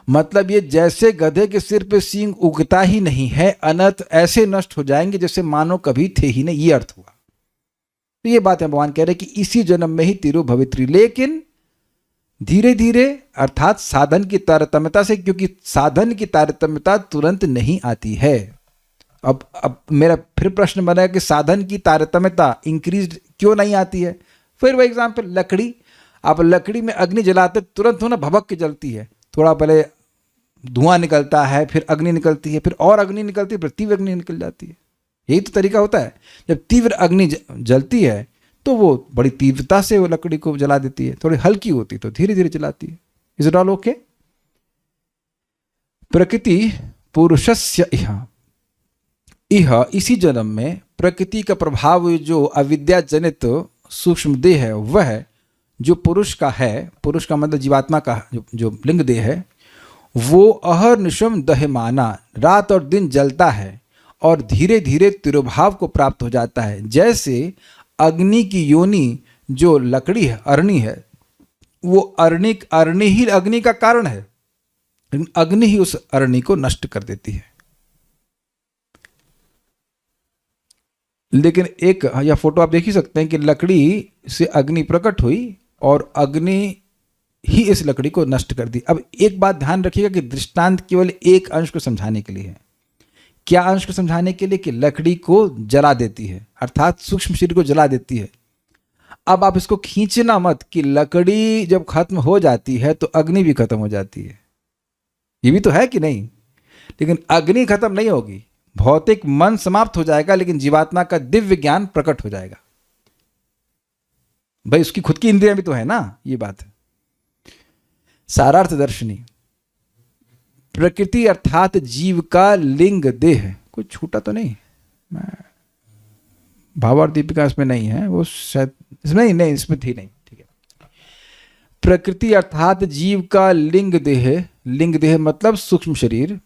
मतलब ये जैसे गधे के सिर पे सींग उगता ही नहीं है, अनर्थ ऐसे नष्ट हो जाएंगे जैसे मानो कभी थे ही नहीं। ये अर्थ हुआ। तो ये बात है भगवान कह रहे कि इसी जन्म में ही तिरु भवित्री, लेकिन धीरे धीरे, अर्थात साधन की तारतम्यता से, क्योंकि साधन की तारतम्यता तुरंत नहीं आती है। अब मेरा फिर प्रश्न बना कि साधन की तारतम्यता इंक्रीज क्यों नहीं आती है? फिर वो एग्जाम्पल, लकड़ी, आप लकड़ी में अग्नि जलाते तुरंत हो ना, भभक के जलती है। थोड़ा पहले धुआं निकलता है, फिर अग्नि निकलती है, फिर और अग्नि निकलती है, फिर तीव्र अग्नि निकल जाती है। यही तो तरीका होता है। जब तीव्र अग्नि जलती है तो वो बड़ी तीव्रता से वो लकड़ी को जला देती है, थोड़ी हल्की होती तो धीरे धीरे जलाती है। Is it all okay? प्रकृति पुरुषस्य इह, इसी जन्म में प्रकृति का प्रभाव जो अविद्या जनित सूक्ष्म देह है, वह जो पुरुष का है, पुरुष का मतलब जीवात्मा का जो लिंग देह है, वो अहर्निशम दह्यमाना, रात और दिन जलता है और धीरे धीरे तिरुभाव को प्राप्त हो जाता है। जैसे अग्नि की योनि जो लकड़ी है, अरणी है, वो अरणी ही अग्नि का कारण है, लेकिन अग्नि ही उस अरणी को नष्ट कर देती है। लेकिन एक यह फोटो आप देख ही सकते हैं कि लकड़ी से अग्नि प्रकट हुई और अग्नि ही इस लकड़ी को नष्ट कर दी। अब एक बात ध्यान रखिएगा कि दृष्टांत केवल एक अंश को समझाने के लिए है। क्या अंश को समझाने के लिए? कि लकड़ी को जला देती है, अर्थात सूक्ष्म शरीर को जला देती है। अब आप इसको खींचना मत कि लकड़ी जब खत्म हो जाती है तो अग्नि भी खत्म हो जाती है। ये भी तो है कि नहीं? लेकिन अग्नि खत्म नहीं होगी, भौतिक मन समाप्त हो जाएगा, लेकिन जीवात्मा का दिव्य ज्ञान प्रकट हो जाएगा। भाई उसकी खुद की इंद्रियां भी तो है ना, ये बात है। सारार्थ दर्शनी, प्रकृति अर्थात जीव का लिंग देह, कोई छूटा तो नहीं? भावार्थ दीपिका इसमें नहीं है, वो शायद इसमें नहीं, इसमें थी नहीं, ठीक है। प्रकृति अर्थात जीव का लिंग देह मतलब सूक्ष्म शरीर,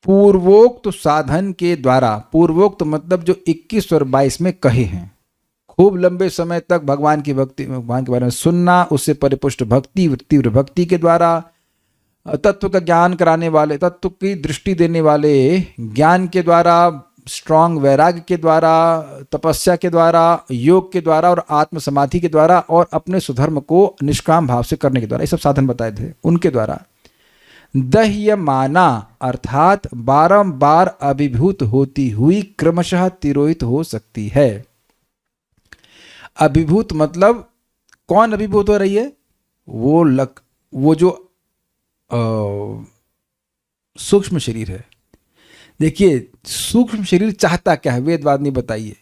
पूर्वोक्त साधन के द्वारा, पूर्वोक्त मतलब जो 21 और 22 में कहे हैं, खूब लंबे समय तक भगवान की भक्ति, भगवान के बारे में सुनना, उससे परिपुष्ट भक्ति, तीव्र भक्ति के द्वारा, तत्व का ज्ञान कराने वाले, तत्व की दृष्टि देने वाले ज्ञान के द्वारा, स्ट्रांग वैराग्य के द्वारा, तपस्या के द्वारा, योग के द्वारा और आत्म समाधि के द्वारा, और अपने स्वधर्म को निष्काम भाव से करने के द्वारा, ये सब साधन बताए थे, उनके द्वारा दह्यमाना अर्थात बारंबार अभिभूत होती हुई क्रमशः तिरोहित हो सकती है। अभिभूत मतलब कौन अभिभूत हो रही है? वो जो सूक्ष्म शरीर है। देखिए सूक्ष्म शरीर चाहता क्या है, वेदवाद ने बताइए।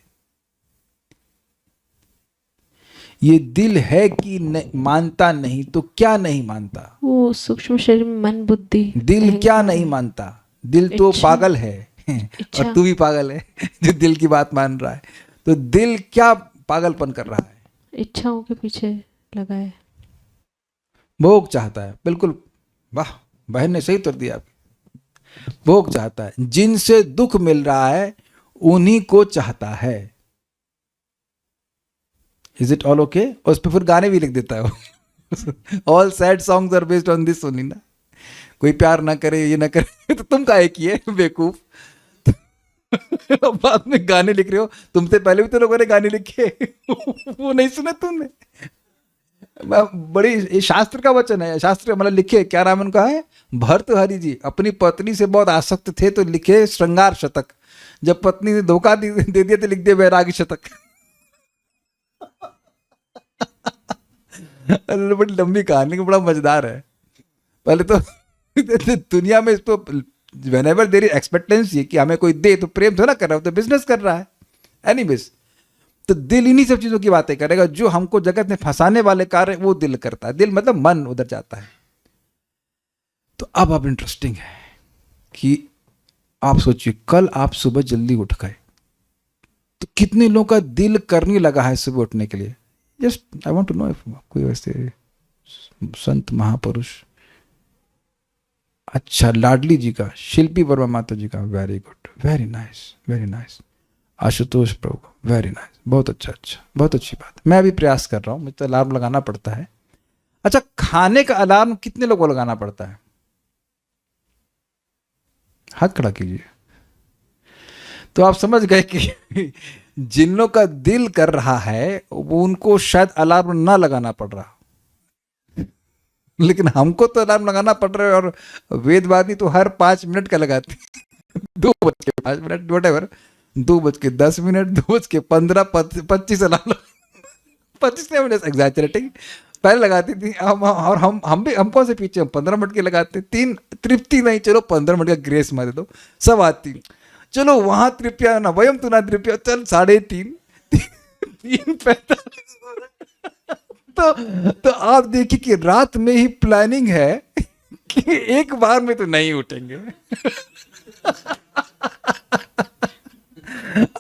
ये दिल है कि मानता नहीं, तो क्या नहीं मानता? वो सूक्ष्म शरीर में मन बुद्धि दिल क्या नहीं मानता? दिल तो इच्छा। पागल है इच्छा। और तू भी पागल है जो दिल की बात मान रहा है। तो दिल क्या पागलपन कर रहा है? इच्छाओं के पीछे लगा है। भोग चाहता है। बिल्कुल, वाह, बहन ने सही उत्तर दिया। भोग चाहता है, जिनसे दुख मिल रहा है उन्हीं को चाहता है। Is it all okay? और उस पर फिर गाने भी लिख देता है वो। All sad songs are based on this only ना। कोई प्यार ना करे, ये ना करे तो तुम काहे किए बेवकूफ? बाद में गाने लिख रहे हो, तुमसे पहले भी तो लोगों ने गाने लिखे वो नहीं सुने तुमने? बड़ी, ये शास्त्र का वचन है, शास्त्र मतलब लिखे, क्या नाम उनका है, भर्तृहरि जी अपनी पत्नी से बहुत आसक्त थे तो लिखे श्रृंगार शतक। जब पत्नी ने धोखा दे दिया तो लिख दिया वैरागी शतक। बड़ी लंबी कहानी, बड़ा मजेदार है। पहले तो दुनिया में इसको whenever there is expectancy कि हमें कोई दे, तो प्रेम थोड़ा कर रहा है, तो बिजनेस कर रहा है। एनीवेज, तो दिल इन्हीं सब चीजों की बातें करेगा। जो हमको जगत में फंसाने वाले कार्य वो दिल करता है। दिल मतलब मन उधर जाता है। तो अब इंटरेस्टिंग है कि आप सोचिए, कल आप सुबह जल्दी उठ गए तो कितने लोगों का दिल करने लगा है सुबह उठने के लिए। Just I want to know if कोई वैसे संत महापुरुष। अच्छा, लाडली जी का, शिल्पी वर्मा माता जी का, very good, very nice, very nice. Ashutosh Prabhu, very nice, बहुत अच्छा, बहुत अच्छी बात। मैं अभी प्रयास कर रहा हूँ, मुझे तो अलार्म लगाना पड़ता है। अच्छा, खाने का अलार्म कितने लोगों को लगाना पड़ता है? हाथ खड़ा कीजिए। तो आप समझ गए कि जिन लोगों का दिल कर रहा है वो उनको शायद अलार्म ना लगाना पड़ रहा, लेकिन हमको तो अलार्म लगाना पड़ रहा है। और वेदवादी तो हर 5 मिनट का लगाते 2:05 वटेवर, 2:10, 2:15, 25 अलार्म 25 मिनट एग्जैजरेटिंग पहले लगाती थी। और हम भी, हम कौन से पीछे, हम 15 मिनट के लगाते। 3 तृप्ति नहीं, चलो 15 मिनट का ग्रेस मार दो, सब आती। चलो वहां तृप्या ना वयम तू ना तृप्या, चल 3:30 3:45। तो आप देखिए कि रात में ही प्लानिंग है कि एक बार में तो नहीं उठेंगे।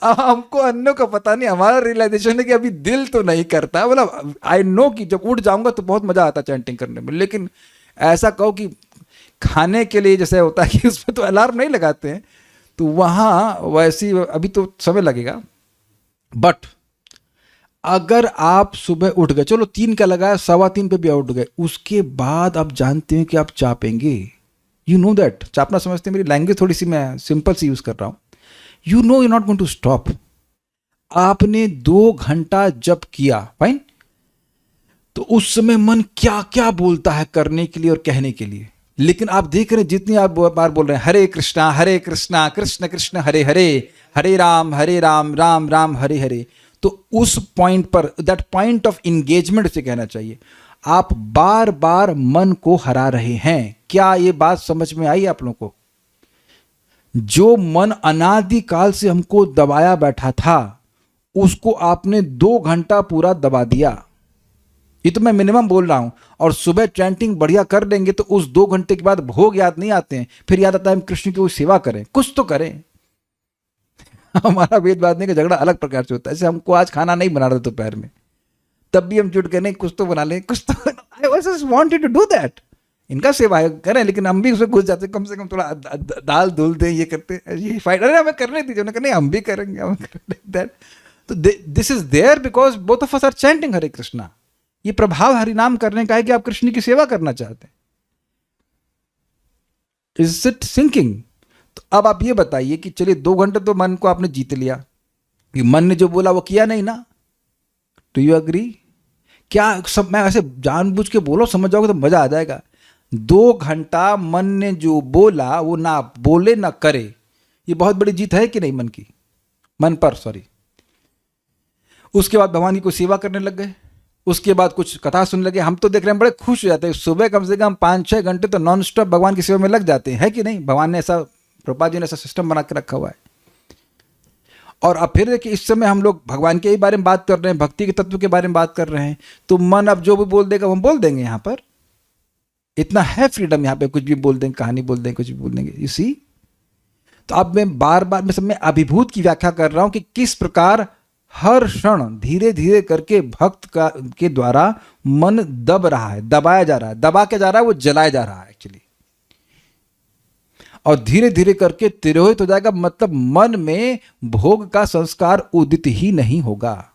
हमको अन्यों का पता नहीं, हमारा रियलाइजेशन है कि अभी दिल तो नहीं करता। मतलब आई नो कि जब उठ जाऊंगा तो बहुत मजा आता चैंटिंग करने में, लेकिन ऐसा कहो कि खाने के लिए जैसे होता है कि उसमें तो अलार्म नहीं लगाते हैं, तो वहां वैसी अभी तो समय लगेगा। बट अगर आप सुबह उठ गए, चलो 3 का लगाया, 3:15 पे भी उठ गए, उसके बाद आप जानते हैं कि आप चापेंगे। यू नो दैट, चापना समझते हैं? मेरी लैंग्वेज थोड़ी सी मैं सिंपल सी यूज कर रहा हूं। You know you not going to stop. आपने 2 घंटा जप किया, फाइन, तो उस समय मन क्या क्या बोलता है करने के लिए और कहने के लिए। लेकिन आप देख रहे हैं जितनी आप बार बोल रहे हैं हरे कृष्णा कृष्ण कृष्ण हरे हरे, हरे राम राम राम हरे हरे, तो उस पॉइंट पर, दैट पॉइंट ऑफ इंगेजमेंट से कहना चाहिए, आप बार बार मन को हरा रहे हैं। क्या ये बात समझ में आई आप लोगों को? जो मन अनादिकाल से हमको दबाया बैठा था, उसको आपने 2 घंटा पूरा दबा दिया। ये तो मैं मिनिमम बोल रहा हूं। और सुबह चैंटिंग बढ़िया कर लेंगे तो उस 2 घंटे के बाद भोग याद नहीं आते हैं, फिर याद आता है हम कृष्ण की कोई सेवा करें, कुछ तो करें। हमारा वेद बांधने का झगड़ा अलग प्रकार से होता है। जैसे हमको आज खाना नहीं बना रहे दोपहर में, तब भी हम जुट के नहीं कुछ तो बना लें, कुछ तो। I just wanted to do that. इनका सेवा करें, लेकिन हम भी उसमें घुस जाते, कम से कम थोड़ा दाल धुल दें, ये करते, ये फाइट, अरे हमें करने दीजिए, उन्होंने कहा नहीं हम भी करेंगे, हम दैट। तो this is there because both of us are chanting Hare Krishna. ये प्रभाव हरिनाम करने का है कि आप कृष्ण की सेवा करना चाहते हैं। Is it sinking? तो अब आप ये बताइए कि चलिए 2 घंटे तो मन को आपने जीत लिया, कि मन ने जो बोला वो किया नहीं ना। Do you agree? क्या सब मैं ऐसे जानबूझ के बोलो, समझ जाओगे तो मजा आ जाएगा। 2 घंटा मन ने जो बोला वो ना बोले ना करे, ये बहुत बड़ी जीत है कि नहीं मन की, मन पर, सॉरी। उसके बाद भगवान की कोई सेवा करने लग गए, उसके बाद कुछ कथा सुनने लगे। हम तो देख रहे हैं बड़े खुश हो जाते हैं। सुबह कम से कम 5-6 घंटे तो नॉन स्टॉप भगवान की सेवा में लग जाते हैं, है कि नहीं? भगवान ने ऐसा, प्रभुपाद जी ने ऐसा सिस्टम बना के रखा हुआ है। और अब फिर देखिए, इस समय हम लोग भगवान के ही बारे में बात कर रहे हैं, भक्ति के तत्व के बारे में बात कर रहे हैं, तो मन अब जो भी बोल देगा वो हम बोल देंगे। यहाँ पर इतना है फ्रीडम, यहाँ पे कुछ भी बोल देंगे, कहानी बोल देंगे, कुछ भी बोल देंगे, इसी। तो अब मैं बार बार मैं सब में अभिभूत की व्याख्या कर रहा हूं कि किस प्रकार हर क्षण धीरे धीरे करके भक्त का के द्वारा मन दब रहा है, दबाया जा रहा है। दबा के जा रहा है, वो जलाया जा रहा है एक्चुअली, और धीरे धीरे करके तिरोहित हो जाएगा। मतलब मन में भोग का संस्कार उदित ही नहीं होगा,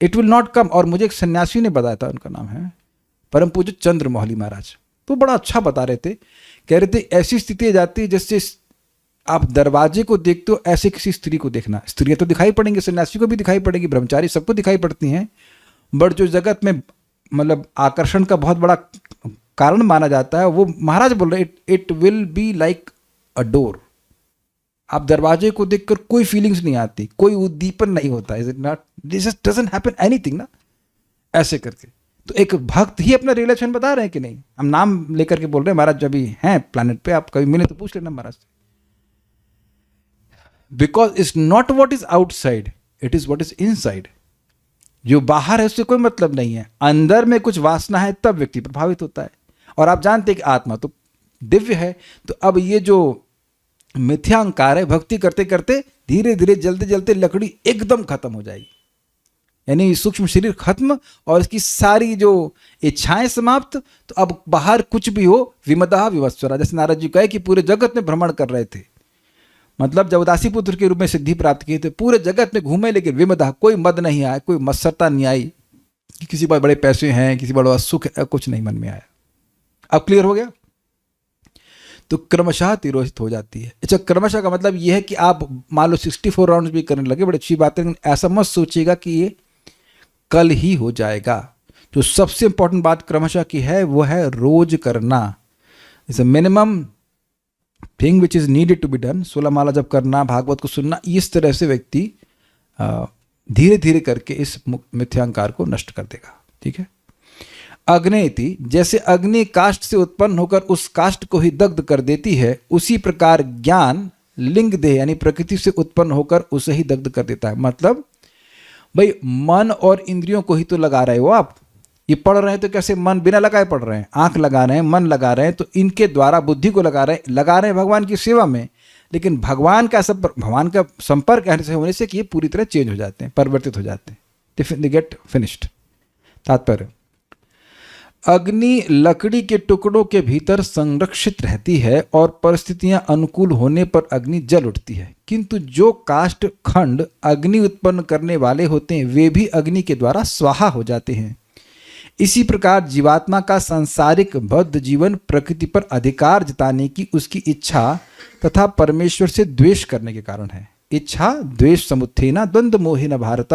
इट विल नॉट कम। और मुझे एक सन्यासी ने बताया था, उनका नाम है परम पूज्य चंद्रमौली महाराज। तो बड़ा अच्छा बता रहे थे, कह रहे थे ऐसी स्थिति आ जाती है जैसे आप दरवाजे को देखते हो, ऐसे किसी स्त्री को देखना। स्त्रियां तो दिखाई पड़ेंगी, सन्यासी को भी दिखाई पड़ेगी, ब्रह्मचारी सबको दिखाई पड़ती हैं, बट जो जगत में मतलब आकर्षण का बहुत बड़ा कारण माना जाता है, वो महाराज बोल रहे it will be like a door. आप दरवाजे को देखकर कोई फीलिंग्स नहीं आती, कोई उद्दीपन नहीं होता, is it not? This doesn't happen anything ना, ऐसे करके। तो एक भक्त ही अपना रिलेशन बता रहे हैं कि नहीं? हम नाम लेकर के बोल रहे हैं, महाराज जब भी हैं प्लैनेट पे, आप कभी मिले तो पूछ लेना महाराज से। Because it's not what is outside, it is what is inside. जो बाहर है उससे कोई मतलब नहीं है, अंदर में कुछ वासना है तब व्यक्ति प्रभावित होता है। और आप जानते हैं कि आत्मा तो दिव्य है। तो अब ये जो मिथ्यांकार है, भक्ति करते करते धीरे धीरे जलते जलते लकड़ी एकदम खत्म हो जाएगी, यानी सूक्ष्म शरीर खत्म और इसकी सारी जो इच्छाएं समाप्त। तो अब बाहर कुछ भी हो, विमदा विवस्वरा, जैसे नारद जी कहे कि पूरे जगत में भ्रमण कर रहे थे, मतलब जब उदासी पुत्र के रूप में सिद्धि प्राप्त की, तो पूरे जगत में घूमे, लेकिन विमदा, कोई मद नहीं आया, कोई मत्सरता नहीं आई कि किसी पर बड़े पैसे हैं, किसी बड़ा सुख है, कुछ नहीं मन में आया। अब क्लियर हो गया? तो क्रमशः तिरोहित हो जाती है। अच्छा, क्रमशः का मतलब यह है कि आप मान लो 64 राउंड्स भी करने लगे, बड़ी अच्छी बात है, लेकिन ऐसा मत सोचिएगा कि ये कल ही हो जाएगा। जो सबसे इंपॉर्टेंट बात क्रमशः की है वो है रोज करना। It's a minimum thing which is needed to be done. 16 माला जब करना, भागवत को सुनना, इस तरह से व्यक्ति धीरे धीरे करके इस मिथ्यांकार को नष्ट कर देगा। ठीक है। अग्नेति, जैसे अग्नि काष्ठ से उत्पन्न होकर उस काष्ठ को ही दग्ध कर देती है, उसी प्रकार ज्ञान लिंग देह यानी प्रकृति से उत्पन्न होकर उसे ही दग्ध कर देता है। मतलब भाई मन और इंद्रियों को ही तो लगा रहे हो आप। ये पढ़ रहे हैं तो कैसे मन बिना लगाए पढ़ रहे हैं, आंख लगा रहे हैं, मन लगा रहे हैं, तो इनके द्वारा बुद्धि को लगा रहे हैं भगवान की सेवा में। लेकिन भगवान का संपर्क ऐसे होने से कि ये पूरी तरह चेंज हो जाते हैं, परिवर्तित हो जाते हैं, दे गेट फिनिश्ड। तात्पर्य, अग्नि लकड़ी के टुकड़ों के भीतर संरक्षित रहती है और परिस्थितियां अनुकूल होने पर अग्नि जल उठती है, किंतु जो काष्ठ खंड अग्नि उत्पन्न करने वाले होते हैं वे भी अग्नि के द्वारा स्वाहा हो जाते हैं। इसी प्रकार जीवात्मा का सांसारिक बद्ध जीवन प्रकृति पर अधिकार जताने की उसकी इच्छा तथा परमेश्वर से द्वेष करने के कारण है। इच्छा द्वेष समुत्थेना द्वंद्व मोहिन भारत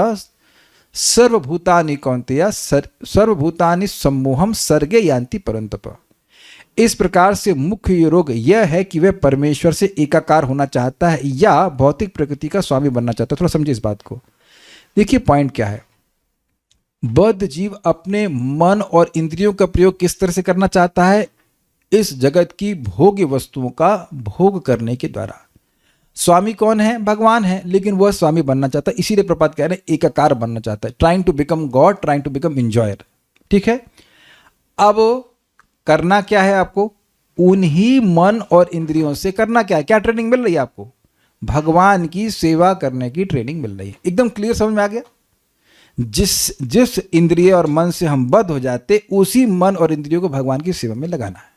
सर्वभूतानि कौन्तेय सर्वभूतानि सम्मोहम सर्गे यान्ति परंतप। इस प्रकार से मुख्य रोग यह है कि वह परमेश्वर से एकाकार होना चाहता है या भौतिक प्रकृति का स्वामी बनना चाहता है। थोड़ा समझिए इस बात को। देखिए पॉइंट क्या है। बद्ध जीव अपने मन और इंद्रियों का प्रयोग किस तरह से करना चाहता है? इस जगत की भोग्य वस्तुओं का भोग करने के द्वारा। स्वामी कौन है? भगवान है, लेकिन वह स्वामी बनना चाहता है। इसीलिए प्रपात कह रहे हैं एकाकार बनना चाहता है, trying to become God, trying to become enjoyer. ठीक है। अब करना क्या है आपको? उन्हीं मन और इंद्रियों से करना क्या है? क्या ट्रेनिंग मिल रही है आपको? भगवान की सेवा करने की ट्रेनिंग मिल रही है। एकदम क्लियर समझ में आ गया? जिस इंद्रिय और मन से हम बद्ध हो जाते, उसी मन और इंद्रियों को भगवान की सेवा में लगाना है।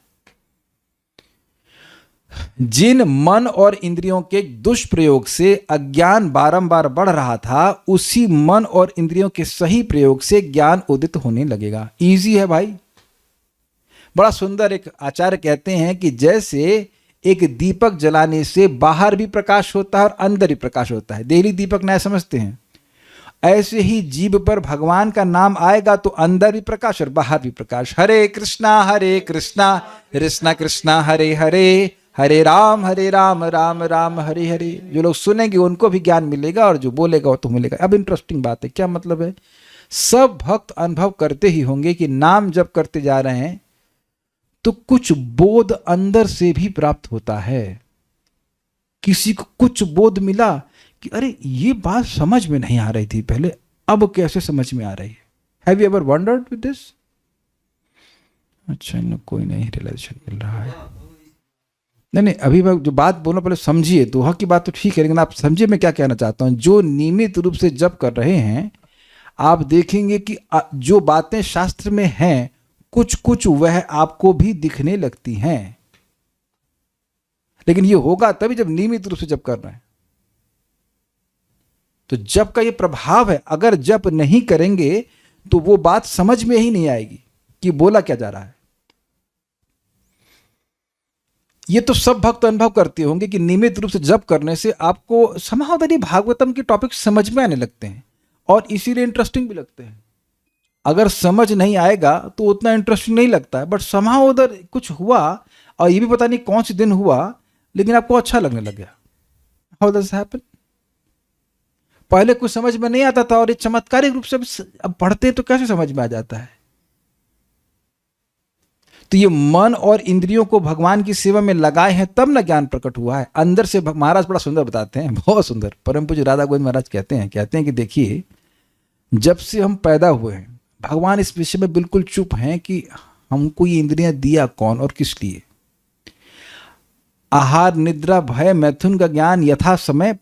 जिन मन और इंद्रियों के दुष्प्रयोग से अज्ञान बारंबार बढ़ रहा था, उसी मन और इंद्रियों के सही प्रयोग से ज्ञान उदित होने लगेगा। इजी है भाई। बड़ा सुंदर एक आचार्य कहते हैं कि जैसे एक दीपक जलाने से बाहर भी प्रकाश होता है और अंदर भी प्रकाश होता है, देहली दीपक नया समझते हैं, ऐसे ही जीव पर भगवान का नाम आएगा तो अंदर भी प्रकाश और बाहर भी प्रकाश। हरे कृष्णा कृष्णा कृष्णा हरे हरे, हरे राम राम राम हरे हरे। जो लोग सुनेंगे उनको भी ज्ञान मिलेगा और जो बोलेगा वो तो मिलेगा। अब इंटरेस्टिंग बात है, क्या मतलब है? सब भक्त अनुभव करते ही होंगे कि नाम जप करते जा रहे हैं तो कुछ बोध अंदर से भी प्राप्त होता है। किसी को कुछ बोध मिला कि अरे ये बात समझ में नहीं आ रही थी पहले, अब कैसे समझ में आ रही है। Have you ever wondered with this? अच्छा, इन कोई नहीं रियलाइजेशन मिल रहा है। नहीं, अभी मैं जो बात बोलूं पहले समझिए। दोहा की बात तो ठीक है, लेकिन आप समझिए मैं क्या कहना चाहता हूं। जो नियमित रूप से जप कर रहे हैं, आप देखेंगे कि जो बातें शास्त्र में हैं कुछ कुछ वह आपको भी दिखने लगती हैं। लेकिन ये होगा तभी जब नियमित रूप से जप कर रहे हैं। तो जप का ये प्रभाव है। अगर जप नहीं करेंगे तो वो बात समझ में ही नहीं आएगी कि बोला क्या जा रहा है। ये तो सब भक्त अनुभव करते होंगे कि नियमित रूप से जप करने से आपको समावधानी भागवतम के टॉपिक समझ में आने लगते हैं और इसीलिए इंटरेस्टिंग भी लगते हैं। अगर समझ नहीं आएगा तो उतना इंटरेस्टिंग नहीं लगता है, बट समाव उधर कुछ हुआ और ये भी पता नहीं कौन से दिन हुआ, लेकिन आपको अच्छा लगने लग गया। How does happen? पहले कुछ समझ में नहीं आता था और ये चमत्कारिक रूप से अब पढ़ते हैं तो कैसे समझ में आ जाता है। तो ये मन और इंद्रियों को भगवान की सेवा में लगाए हैं तब ना ज्ञान प्रकट हुआ है अंदर से। महाराज बड़ा सुंदर बताते हैं, बहुत सुंदर। परम पूज्य राधा गोविंद महाराज कहते हैं कि देखिए, जब से हम पैदा हुए हैं भगवान इस विषय में बिल्कुल चुप हैं कि हमको ये इंद्रियां दिया कौन और किस लिए। आहार, निद्रा, भय, मैथुन का ज्ञान यथा समय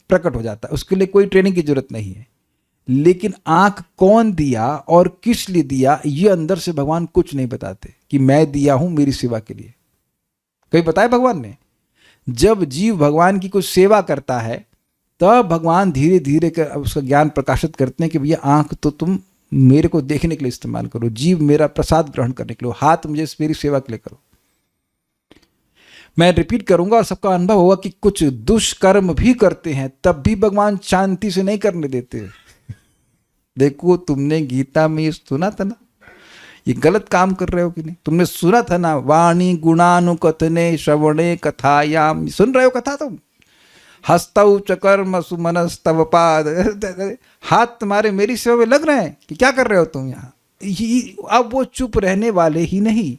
प्रकट हो जाता है, उसके लिए कोई ट्रेनिंग की जरूरत नहीं है। लेकिन आंख कौन दिया और किस लिए दिया, ये अंदर से भगवान कुछ नहीं बताते कि मैं दिया हूं मेरी सेवा के लिए। कभी बताया भगवान ने? जब जीव भगवान की कुछ सेवा करता है तब भगवान धीरे धीरे उसका ज्ञान प्रकाशित करते हैं कि भैया आंख तो तुम मेरे को देखने के लिए इस्तेमाल करो, जीव मेरा प्रसाद ग्रहण करने के लिए, हाथ मुझे मेरी सेवा के लिए करो। मैं रिपीट करूंगा और सबका अनुभव होगा कि कुछ दुष्कर्म भी करते हैं तब भी भगवान शांति से नहीं करने देते। देखो, तुमने गीता में ये सुना था ना, ये गलत काम कर रहे हो कि नहीं? तुमने सुना था ना, वाणी गुणानुकथने श्रवणे कथायाम। सुन रहे हो कथा तुम? हस्तौ चकर्म सुमनस्तव पाद। हाथ तुम्हारे मेरी सेवा में लग रहे हैं कि क्या कर रहे हो तुम यहाँ? अब वो चुप रहने वाले ही नहीं।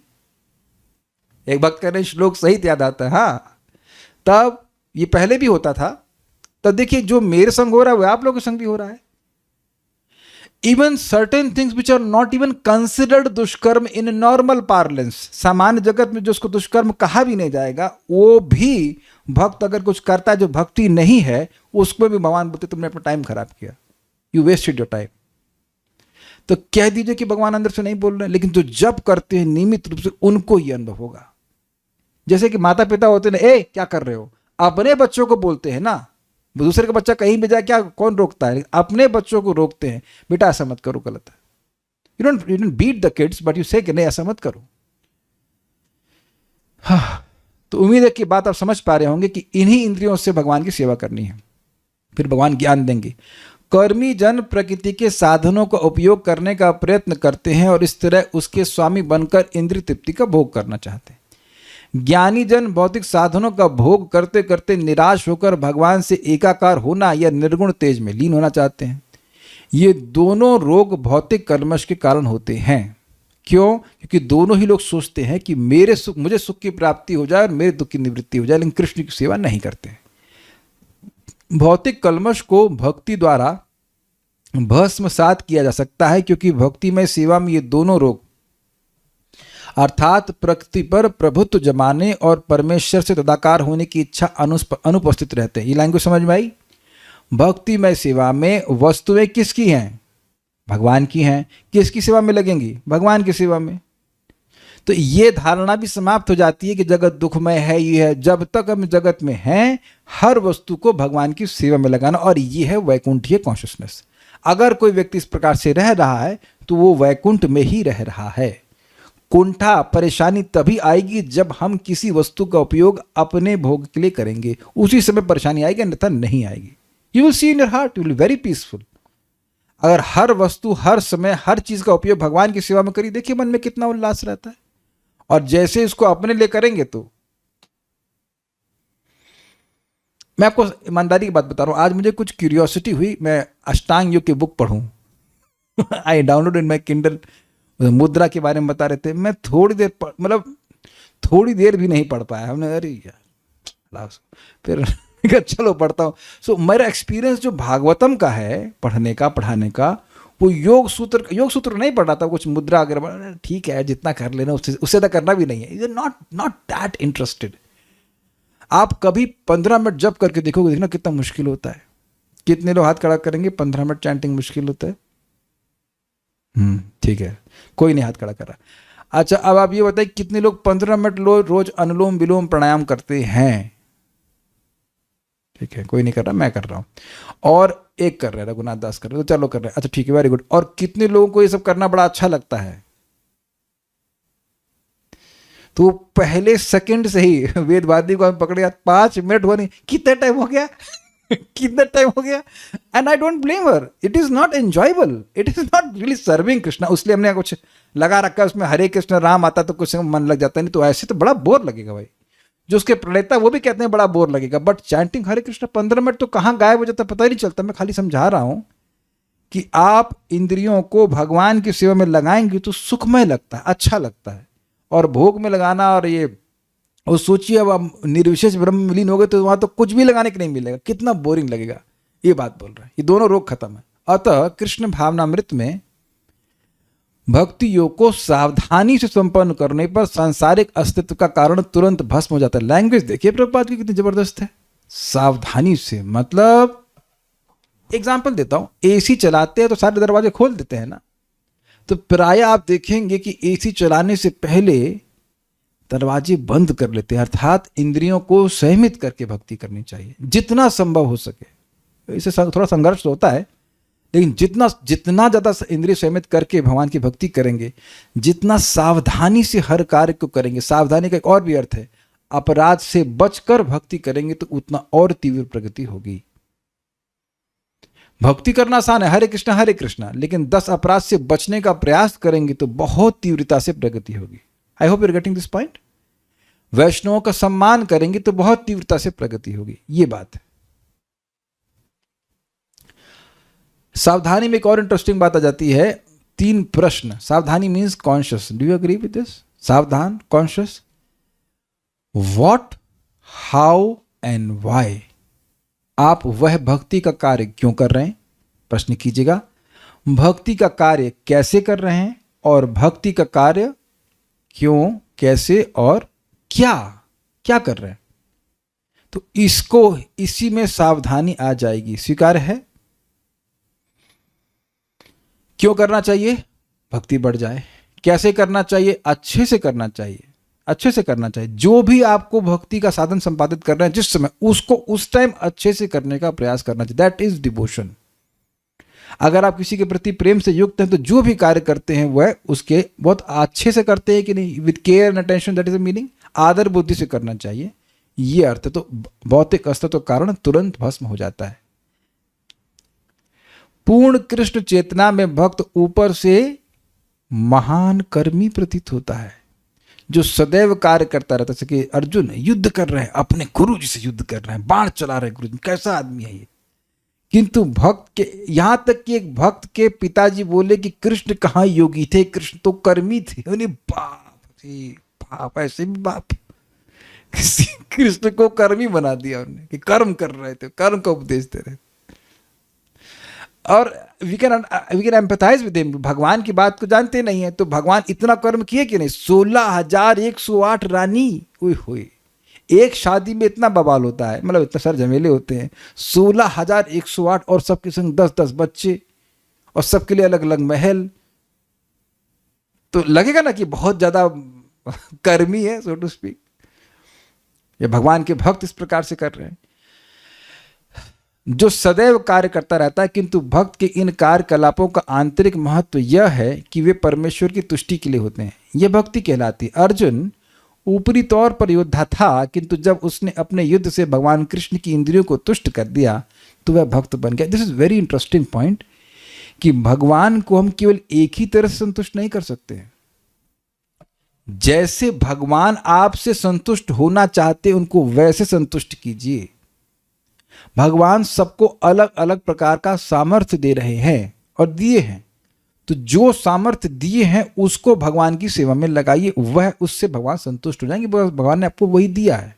एक भक्त कह रहे श्लोक सहित याद आता है। हाँ, तब ये पहले भी होता था। तब देखिए, जो मेरे संग हो रहा है वो आप लोगों के संग भी हो रहा है। Even certain things which are not even considered दुष्कर्म इन नॉर्मल पार्लेंस, सामान्य जगत में जो उसको दुष्कर्म कहा भी नहीं जाएगा, वो भी भक्त अगर कुछ करता है जो भक्ति नहीं है, उसमें भी भगवान बोलते तुमने अपना टाइम खराब किया, यू वेस्टेड योर टाइम। तो कह दीजिए कि भगवान अंदर से नहीं बोल रहे, लेकिन जो जप करते हैं नियमित रूप से उनको ये अनुभव होगा। जैसे कि माता पिता होते हैं, ए क्या कर रहे हो, अपने बच्चों को बोलते हैं ना। दूसरे का बच्चा कहीं भी जाए क्या कौन रोकता है? अपने बच्चों को रोकते हैं, बेटा ऐसा मत करो, गलत है। You don't beat the kids, but you say कि नहीं ऐसा मत करो। हाँ, तो उम्मीद है कि बात आप समझ पा रहे होंगे कि इन्हीं इंद्रियों से भगवान की सेवा करनी है, फिर भगवान ज्ञान देंगे। कर्मी जन प्रकृति के साधनों का उपयोग करने का प्रयत्न करते हैं और इस तरह उसके स्वामी बनकर इंद्रिय तृप्ति का भोग करना चाहते हैं। ज्ञानी जन भौतिक साधनों का भोग करते करते निराश होकर भगवान से एकाकार होना या निर्गुण तेज में लीन होना चाहते हैं। ये दोनों रोग भौतिक कल्मश के कारण होते हैं। क्यों? क्योंकि दोनों ही लोग सोचते हैं कि मुझे सुख की प्राप्ति हो जाए और मेरे दुख की निवृत्ति हो जाए, लेकिन कृष्ण की सेवा नहीं करते। भौतिक कल्मश को भक्ति द्वारा भस्मसात किया जा सकता है, क्योंकि भक्तिमय सेवा में ये दोनों रोग अर्थात प्रकृति पर प्रभुत्व जमाने और परमेश्वर से तदाकार होने की इच्छा अनुपस्थित रहते हैं। ये लैंग्वेज समझ में आई? भक्तिमय सेवा में वस्तुएं किसकी हैं? भगवान की हैं। किसकी सेवा में लगेंगी? भगवान की सेवा में। तो ये धारणा भी समाप्त हो जाती है कि जगत दुखमय है, ये है। जब तक हम जगत में हैं, हर वस्तु को भगवान की सेवा में लगाना, और ये है वैकुंठीय कॉन्शियसनेस। अगर कोई व्यक्ति इस प्रकार से रह रहा है तो वो वैकुंठ में ही रह रहा है। कुंठा परेशानी तभी आएगी जब हम किसी वस्तु का उपयोग अपने भोग के लिए करेंगे, उसी समय परेशानी आएगी, अन्यथा नहीं आएगी। You will see in your heart, you will very peaceful. अगर हर वस्तु, हर समय, हर चीज का उपयोग भगवान की सेवा में करिए, देखिए मन में कितना उल्लास रहता है। और जैसे इसको अपने लिए करेंगे तो मैं आपको ईमानदारी की बात बता रहा हूं, आज मुझे कुछ क्यूरियोसिटी हुई, मैं अष्टांग योग की बुक पढ़ूं। आई डाउनलोड इन माई किंडल, मुद्रा के बारे में बता रहे थे, मैं थोड़ी देर मतलब थोड़ी देर भी नहीं पढ़ पाया। हमने अरे यार फिर चलो पढ़ता हूँ। सो मेरा एक्सपीरियंस जो भागवतम का है पढ़ने का पढ़ाने का, वो योग सूत्र नहीं पढ़ रहा था, कुछ मुद्रा अगर ठीक है जितना कर लेना, उससे तो करना भी नहीं है। You are not that interested. आप कभी 15 मिनट जप करके देखोगे, देखना कितना मुश्किल होता है। कितने लोग हाथ खड़ा करेंगे 15 मिनट चैंटिंग मुश्किल होता है? ठीक है, कोई नहीं हाथ खड़ा कर रहा। अच्छा, अब आप ये बताइए कितने लोग 15 मिनट रोज अनुलोम विलोम प्राणायाम करते हैं? ठीक है, कोई नहीं कर रहा, मैं कर रहा हूं, और एक कर रहे हैं, रघुनाथ दास कर रहे हैं, तो चलो कर रहे हैं। अच्छा ठीक है, वेरी गुड। और कितने लोगों को ये सब करना बड़ा अच्छा लगता है? तो पहले सेकंड से ही वेदवादी को हम पकड़े, 5 मिनट हुआ नहीं, कितना टाइम हो गया कितना टाइम हो गया। And I don't blame her, it is not enjoyable, it is not really serving Krishna. उसलिए हमने कुछ लगा रखा है उसमें, हरे कृष्ण राम आता तो कुछ मन लग जाता है, नहीं तो ऐसे तो बड़ा बोर लगेगा भाई। जो उसके प्रणेता वो भी कहते हैं बड़ा बोर लगेगा, but chanting Hare Krishna 15 minute तो कहाँ गायब हो जाता पता ही नहीं चलता। मैं खाली समझा रहा हूं कि आप इंद्रियों को भगवान की सेवा में लगाएंगे तो सुखमय लगता है, अच्छा लगता है। और भोग में लगाना, और ये और सोचिए अब आप निर्विशेष ब्रह्म में विलीन हो गए तो वहां तो कुछ भी लगाने के नहीं मिलेगा, कितना बोरिंग लगेगा। ये बात बोल रहा है, ये दोनों रोग खत्म है। अतः कृष्ण भावनामृत में भक्ति योग को सावधानी से संपन्न करने पर सांसारिक अस्तित्व का कारण तुरंत भस्म हो जाता है। लैंग्वेज देखिए प्रभुपाद की कितनी जबरदस्त है। सावधानी से मतलब, एग्जाम्पल देता हूं, एसी चलाते हैं तो सारे दरवाजे खोल देते हैं ना, तो प्राय आप देखेंगे कि एसी चलाने से पहले दरवाजे बंद कर लेते हैं। अर्थात इंद्रियों को संयमित करके भक्ति करनी चाहिए जितना संभव हो सके। इससे थोड़ा संघर्ष तो होता है, लेकिन जितना ज़्यादा इंद्रिय संयमित करके भगवान की भक्ति करेंगे, जितना सावधानी से हर कार्य को करेंगे, सावधानी का एक और भी अर्थ है, अपराध से बचकर भक्ति करेंगे तो उतना और तीव्र प्रगति होगी। भक्ति करना आसान है, हरे कृष्णा, लेकिन 10 अपराध से बचने का प्रयास करेंगे तो बहुत तीव्रता से प्रगति होगी। I hope you are getting this point. वैष्णवों का सम्मान करेंगे तो बहुत तीव्रता से प्रगति होगी, ये बात है। सावधानी में एक और इंटरेस्टिंग बात आ जाती है, 3 प्रश्न। सावधानी means conscious. Do you agree with this? सावधान, conscious, what, how and why. आप वह भक्ति का कार्य क्यों कर रहे हैं, प्रश्न कीजिएगा। भक्ति का कार्य कैसे कर रहे हैं, और भक्ति का कार्य क्यों, कैसे और क्या कर रहे हैं। तो इसी में सावधानी आ जाएगी। स्वीकार है? क्यों करना चाहिए? भक्ति बढ़ जाए। कैसे करना चाहिए? अच्छे से करना चाहिए। जो भी आपको भक्ति का साधन संपादित कर रहे हैं जिस समय, उसको उस टाइम अच्छे से करने का प्रयास करना चाहिए। That is devotion. अगर आप किसी के प्रति प्रेम से युक्त हैं तो जो भी कार्य करते हैं वह उसके बहुत अच्छे से करते हैं कि नहीं, with care and attention, that is the meaning. आदर बुद्धि से करना चाहिए, ये अर्थ है। तो भौतिक अस्तित्व कारण तुरंत भस्म हो जाता है। पूर्ण कृष्ण चेतना में भक्त ऊपर से महान कर्मी प्रतीत होता है, जो सदैव कार्य करता रहता है। जैसे कि अर्जुन युद्ध कर रहे हैं, अपने गुरु जी से युद्ध कर रहे हैं, बाण चला रहे हैं गुरु जी, कैसा आदमी है ये। किंतु भक्त के, यहां तक कि एक भक्त के पिताजी बोले कि कृष्ण कहाँ योगी थे, कृष्ण तो कर्मी थे। बाप ऐसे भी बाप, कृष्ण को कर्मी बना दिया उन्होंने कि कर्म कर रहे थे, कर्म का उपदेश दे रहे थे। और we can empathize with him. भगवान की बात को जानते नहीं है तो भगवान इतना कर्म किए कि नहीं। 16,108 रानी, हुई एक शादी में इतना बवाल होता है, मतलब इतना सारे झमेले होते हैं। 16,108 और सबके संग 10-10 बच्चे, और सबके लिए अलग अलग महल। तो लगेगा ना कि बहुत ज्यादा कर्मी है, सो टू स्पीक। ये भगवान के भक्त इस प्रकार से कर रहे हैं, जो सदैव कार्य करता रहता है। किंतु भक्त के इन कार्यकलापों का आंतरिक महत्व यह है कि वे परमेश्वर की तुष्टि के लिए होते हैं। यह भक्ति कहलाती है। अर्जुन ऊपरी तौर पर योद्धा था, किंतु जब उसने अपने युद्ध से भगवान कृष्ण की इंद्रियों को तुष्ट कर दिया तो वह भक्त बन गया। This is very interesting point, कि भगवान को हम केवल एक ही तरह से संतुष्ट नहीं कर सकते। जैसे भगवान आपसे संतुष्ट होना चाहते उनको वैसे संतुष्ट कीजिए। भगवान सबको अलग अलग प्रकार का सामर्थ्य दे रहे हैं और दिए हैं, तो जो सामर्थ्य दिए हैं उसको भगवान की सेवा में लगाइए, वह उससे भगवान संतुष्ट हो जाएंगे। भगवान ने आपको वही दिया है।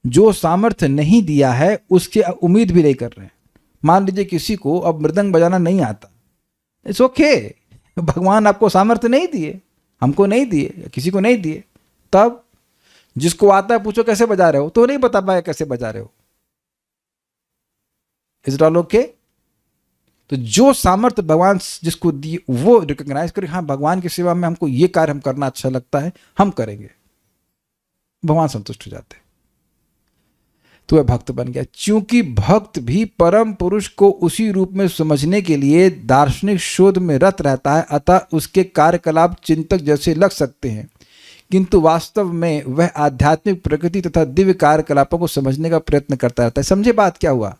जो सामर्थ्य नहीं दिया है उसके उम्मीद भी नहीं कर रहे हैं। मान लीजिए किसी को अब मृदंग बजाना नहीं आता, इट्स ओके, भगवान आपको सामर्थ्य नहीं दिए, हमको नहीं दिए, किसी को नहीं दिए, तब जिसको आता है पूछो कैसे बजा रहे हो, तो नहीं बता पाया कैसे बजा रहे हो। Is it all okay? तो जो सामर्थ्य भगवान जिसको दिए वो रिकॉग्नाइज करें, हाँ भगवान की सेवा में हमको ये कार्य हम करना अच्छा लगता है, हम करेंगे, भगवान संतुष्ट हो जाते हैं, तो वह भक्त बन गया। क्योंकि भक्त भी परम पुरुष को उसी रूप में समझने के लिए दार्शनिक शोध में रत रहता है, अतः उसके कार्यकलाप चिंतक जैसे लग सकते हैं, किंतु वास्तव में वह आध्यात्मिक प्रकृति तथा दिव्य कार्यकलापों को समझने का प्रयत्न करता रहता है। समझे बात क्या हुआ?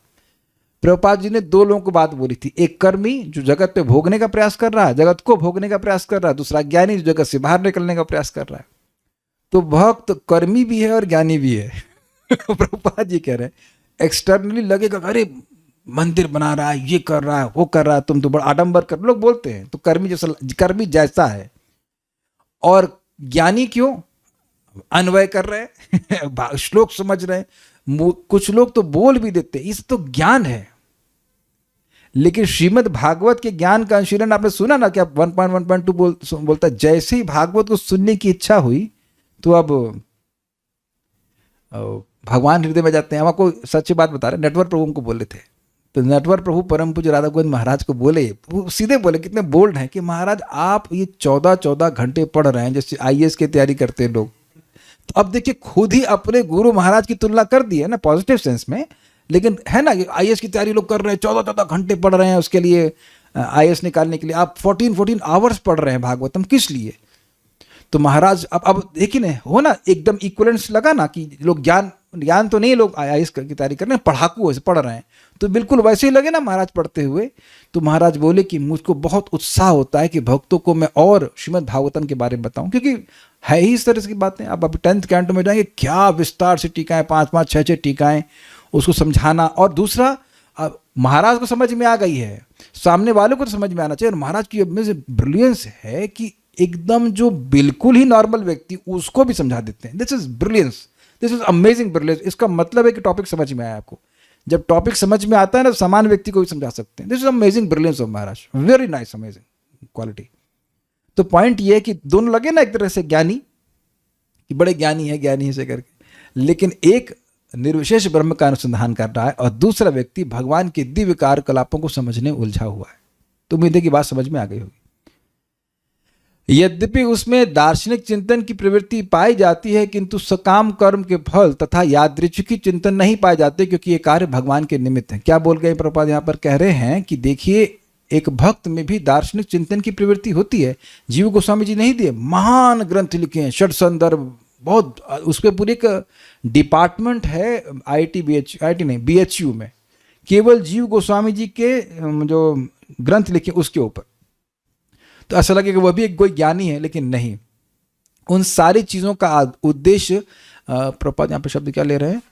प्रभुपाद जी ने दो लोगों को बात बोली थी, एक कर्मी जो जगत पे भोगने का प्रयास कर रहा है, जगत को भोगने का प्रयास कर रहा है, दूसरा ज्ञानी जो जगत से बाहर निकलने का प्रयास कर रहा है। तो भक्त कर्मी भी है और ज्ञानी भी है। प्रभुपाद जी कह रहे हैं एक्सटर्नली लगेगा अरे मंदिर बना रहा है, ये कर रहा है, वो कर रहा है, तुम तो बड़ा आडंबर कर, लोग बोलते हैं, तो कर्मी जैसा है। और ज्ञानी क्यों? अन्वय कर रहे हैं, श्लोक समझ रहे हैं, कुछ लोग तो बोल भी देते हैं, इस तो ज्ञान है। लेकिन श्रीमद् भागवत के ज्ञान का अनुशीलन आपने सुना ना, क्या 1.1.2 बोलता है, जैसे ही भागवत को सुनने की इच्छा हुई तो अब भगवान हृदय में जाते हैं। हम आपको सच्ची बात बता रहे, नेटवर्क प्रभु को बोले थे, तो नेटवर्क प्रभु परम पूज्य राधा गोविंद महाराज को बोले, वो सीधे बोले, कितने बोल्ड हैं कि महाराज आप ये 14-14 घंटे पढ़ रहे हैं, जैसे IAS की तैयारी करते हैं लोग। तो अब देखिए खुद ही अपने गुरु महाराज की तुलना कर दी है ना, पॉजिटिव सेंस में, लेकिन है ना IAS की तैयारी लोग कर रहे हैं, 14-14 घंटे पढ़ रहे हैं उसके लिए, IAS निकालने के लिए। आप 14 आवर्स पढ़ रहे हैं भागवतम, किस लिए? तो महाराज अब देखिए ना, हो ना एकदम इक्वलेंस लगा ना कि लोग ज्ञान तो नहीं, लोग IAS की तैयारी कर रहे हैं, पढ़ाकू वैसे पढ़ रहे हैं, तो बिल्कुल वैसे ही लगे ना महाराज पढ़ते हुए। तो महाराज बोले कि मुझको बहुत उत्साह होता है कि भक्तों को मैं और श्रीमद् भागवतम के बारे में बताऊं, क्योंकि है ही इस तरह की बातें। अब 10th कैंटो में जाएंगे, क्या विस्तार से टीकाएं, 5-5, 6-6 टीकाएं, उसको समझाना। और दूसरा, अब महाराज को समझ में आ गई है, सामने वाले को तो समझ में आना चाहिए। और महाराज की में से ब्रिलियंस है कि एकदम जो बिल्कुल ही नॉर्मल व्यक्ति उसको भी समझा देते हैं। This is brilliance, this is amazing brilliance. इसका मतलब है कि टॉपिक समझ में आया आपको। जब टॉपिक समझ में आता है ना, तो सामान्य व्यक्ति को भी समझा सकते हैं। This is amazing brilliance of Maharaj, very nice, amazing quality. तो पॉइंट ये है कि दोनों लगे ना एक तरह से ज्ञानी, कि बड़े ज्ञानी है से करके, लेकिन एक निर्विशेष ब्रह्म का अनुसंधान कर रहा है और दूसरा व्यक्ति भगवान के दिव्य कार्यकलापों को समझने उलझा हुआ है। तो उम्मीद है कि बात समझ में आ गई होगी। यद्यपि उसमें दार्शनिक चिंतन की प्रवृत्ति पाई जाती है, किंतु सकाम कर्म के फल तथा यादृच्छिकी चिंतन नहीं पाए जाते, क्योंकि ये कार्य भगवान के निमित्त है। क्या बोल गए प्रभुपाद? यहाँ पर कह रहे हैं कि देखिए एक भक्त में भी दार्शनिक चिंतन की प्रवृत्ति होती है। जीव गोस्वामी जी नहीं दिए, महान ग्रंथ लिखे हैं, षट संदर्भ, बहुत, उस पर पूरी एक डिपार्टमेंट है BHU में, केवल जीव गोस्वामी जी के जो ग्रंथ लिखे उसके ऊपर। तो ऐसा लगेगा वह भी एक कोई ज्ञानी है, लेकिन नहीं। उन सारी चीजों का उद्देश्य, प्रभुपाद यहाँ पे शब्द क्या ले रहे हैं,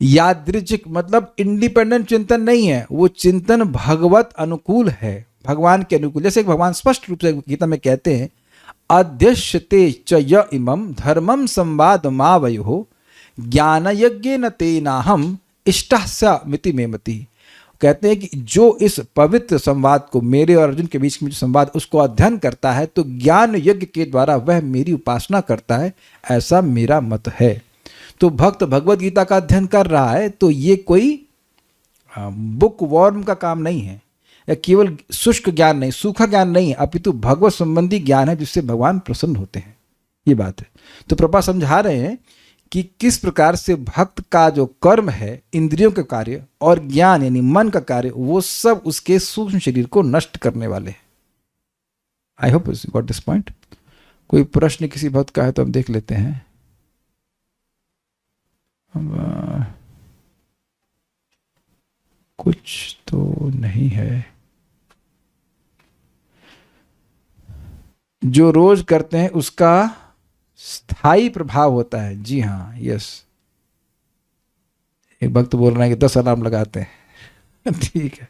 यादृच्छिक, मतलब इंडिपेंडेंट चिंतन नहीं है। वो चिंतन भगवत अनुकूल है, भगवान के अनुकूल। जैसे भगवान स्पष्ट रूप से गीता में कहते हैं, अध्यक्षते च य इमं धर्मम संवादमावयोः ज्ञान यज्ञेन तेनाहम इष्टः मिति मे मति। कहते हैं कि जो इस पवित्र संवाद को, मेरे और अर्जुन के बीच में जो संवाद, उसको अध्ययन करता है तो ज्ञान यज्ञ के द्वारा वह मेरी उपासना करता है, ऐसा मेरा मत है। तो भक्त भगवत गीता का अध्ययन कर रहा है तो ये कोई बुक वॉर्म का काम नहीं है, या केवल शुष्क ज्ञान नहीं, सूखा ज्ञान नहीं है, अपितु भगवत संबंधी ज्ञान है जिससे भगवान प्रसन्न होते हैं। ये बात है। तो प्रभुपाद समझा रहे हैं कि किस प्रकार से भक्त का जो कर्म है, इंद्रियों के कार्य और ज्ञान यानी मन का कार्य, वो सब उसके सूक्ष्म शरीर को नष्ट करने वाले हैं। आई hope you got this point. कोई प्रश्न किसी भक्त का है तो हम देख लेते हैं। कुछ तो नहीं है। जो रोज करते हैं उसका स्थायी प्रभाव होता है। जी हाँ, यस। एक भक्त बोल रहे हैं कि 10 अलार्म लगाते हैं। ठीक है,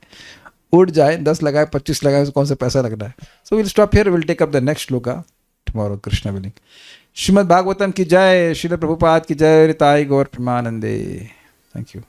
उड़ जाए, 10 लगाए 25 लगाए, उसको कौन सा पैसा लग रहा है. So will stop here, will take up the next shloka tomorrow, Krishna willing. Srimad Bhagavatam की जय, श्रील प्रभुपाद की जय, निताई गौर प्रेमानंदे. Thank you.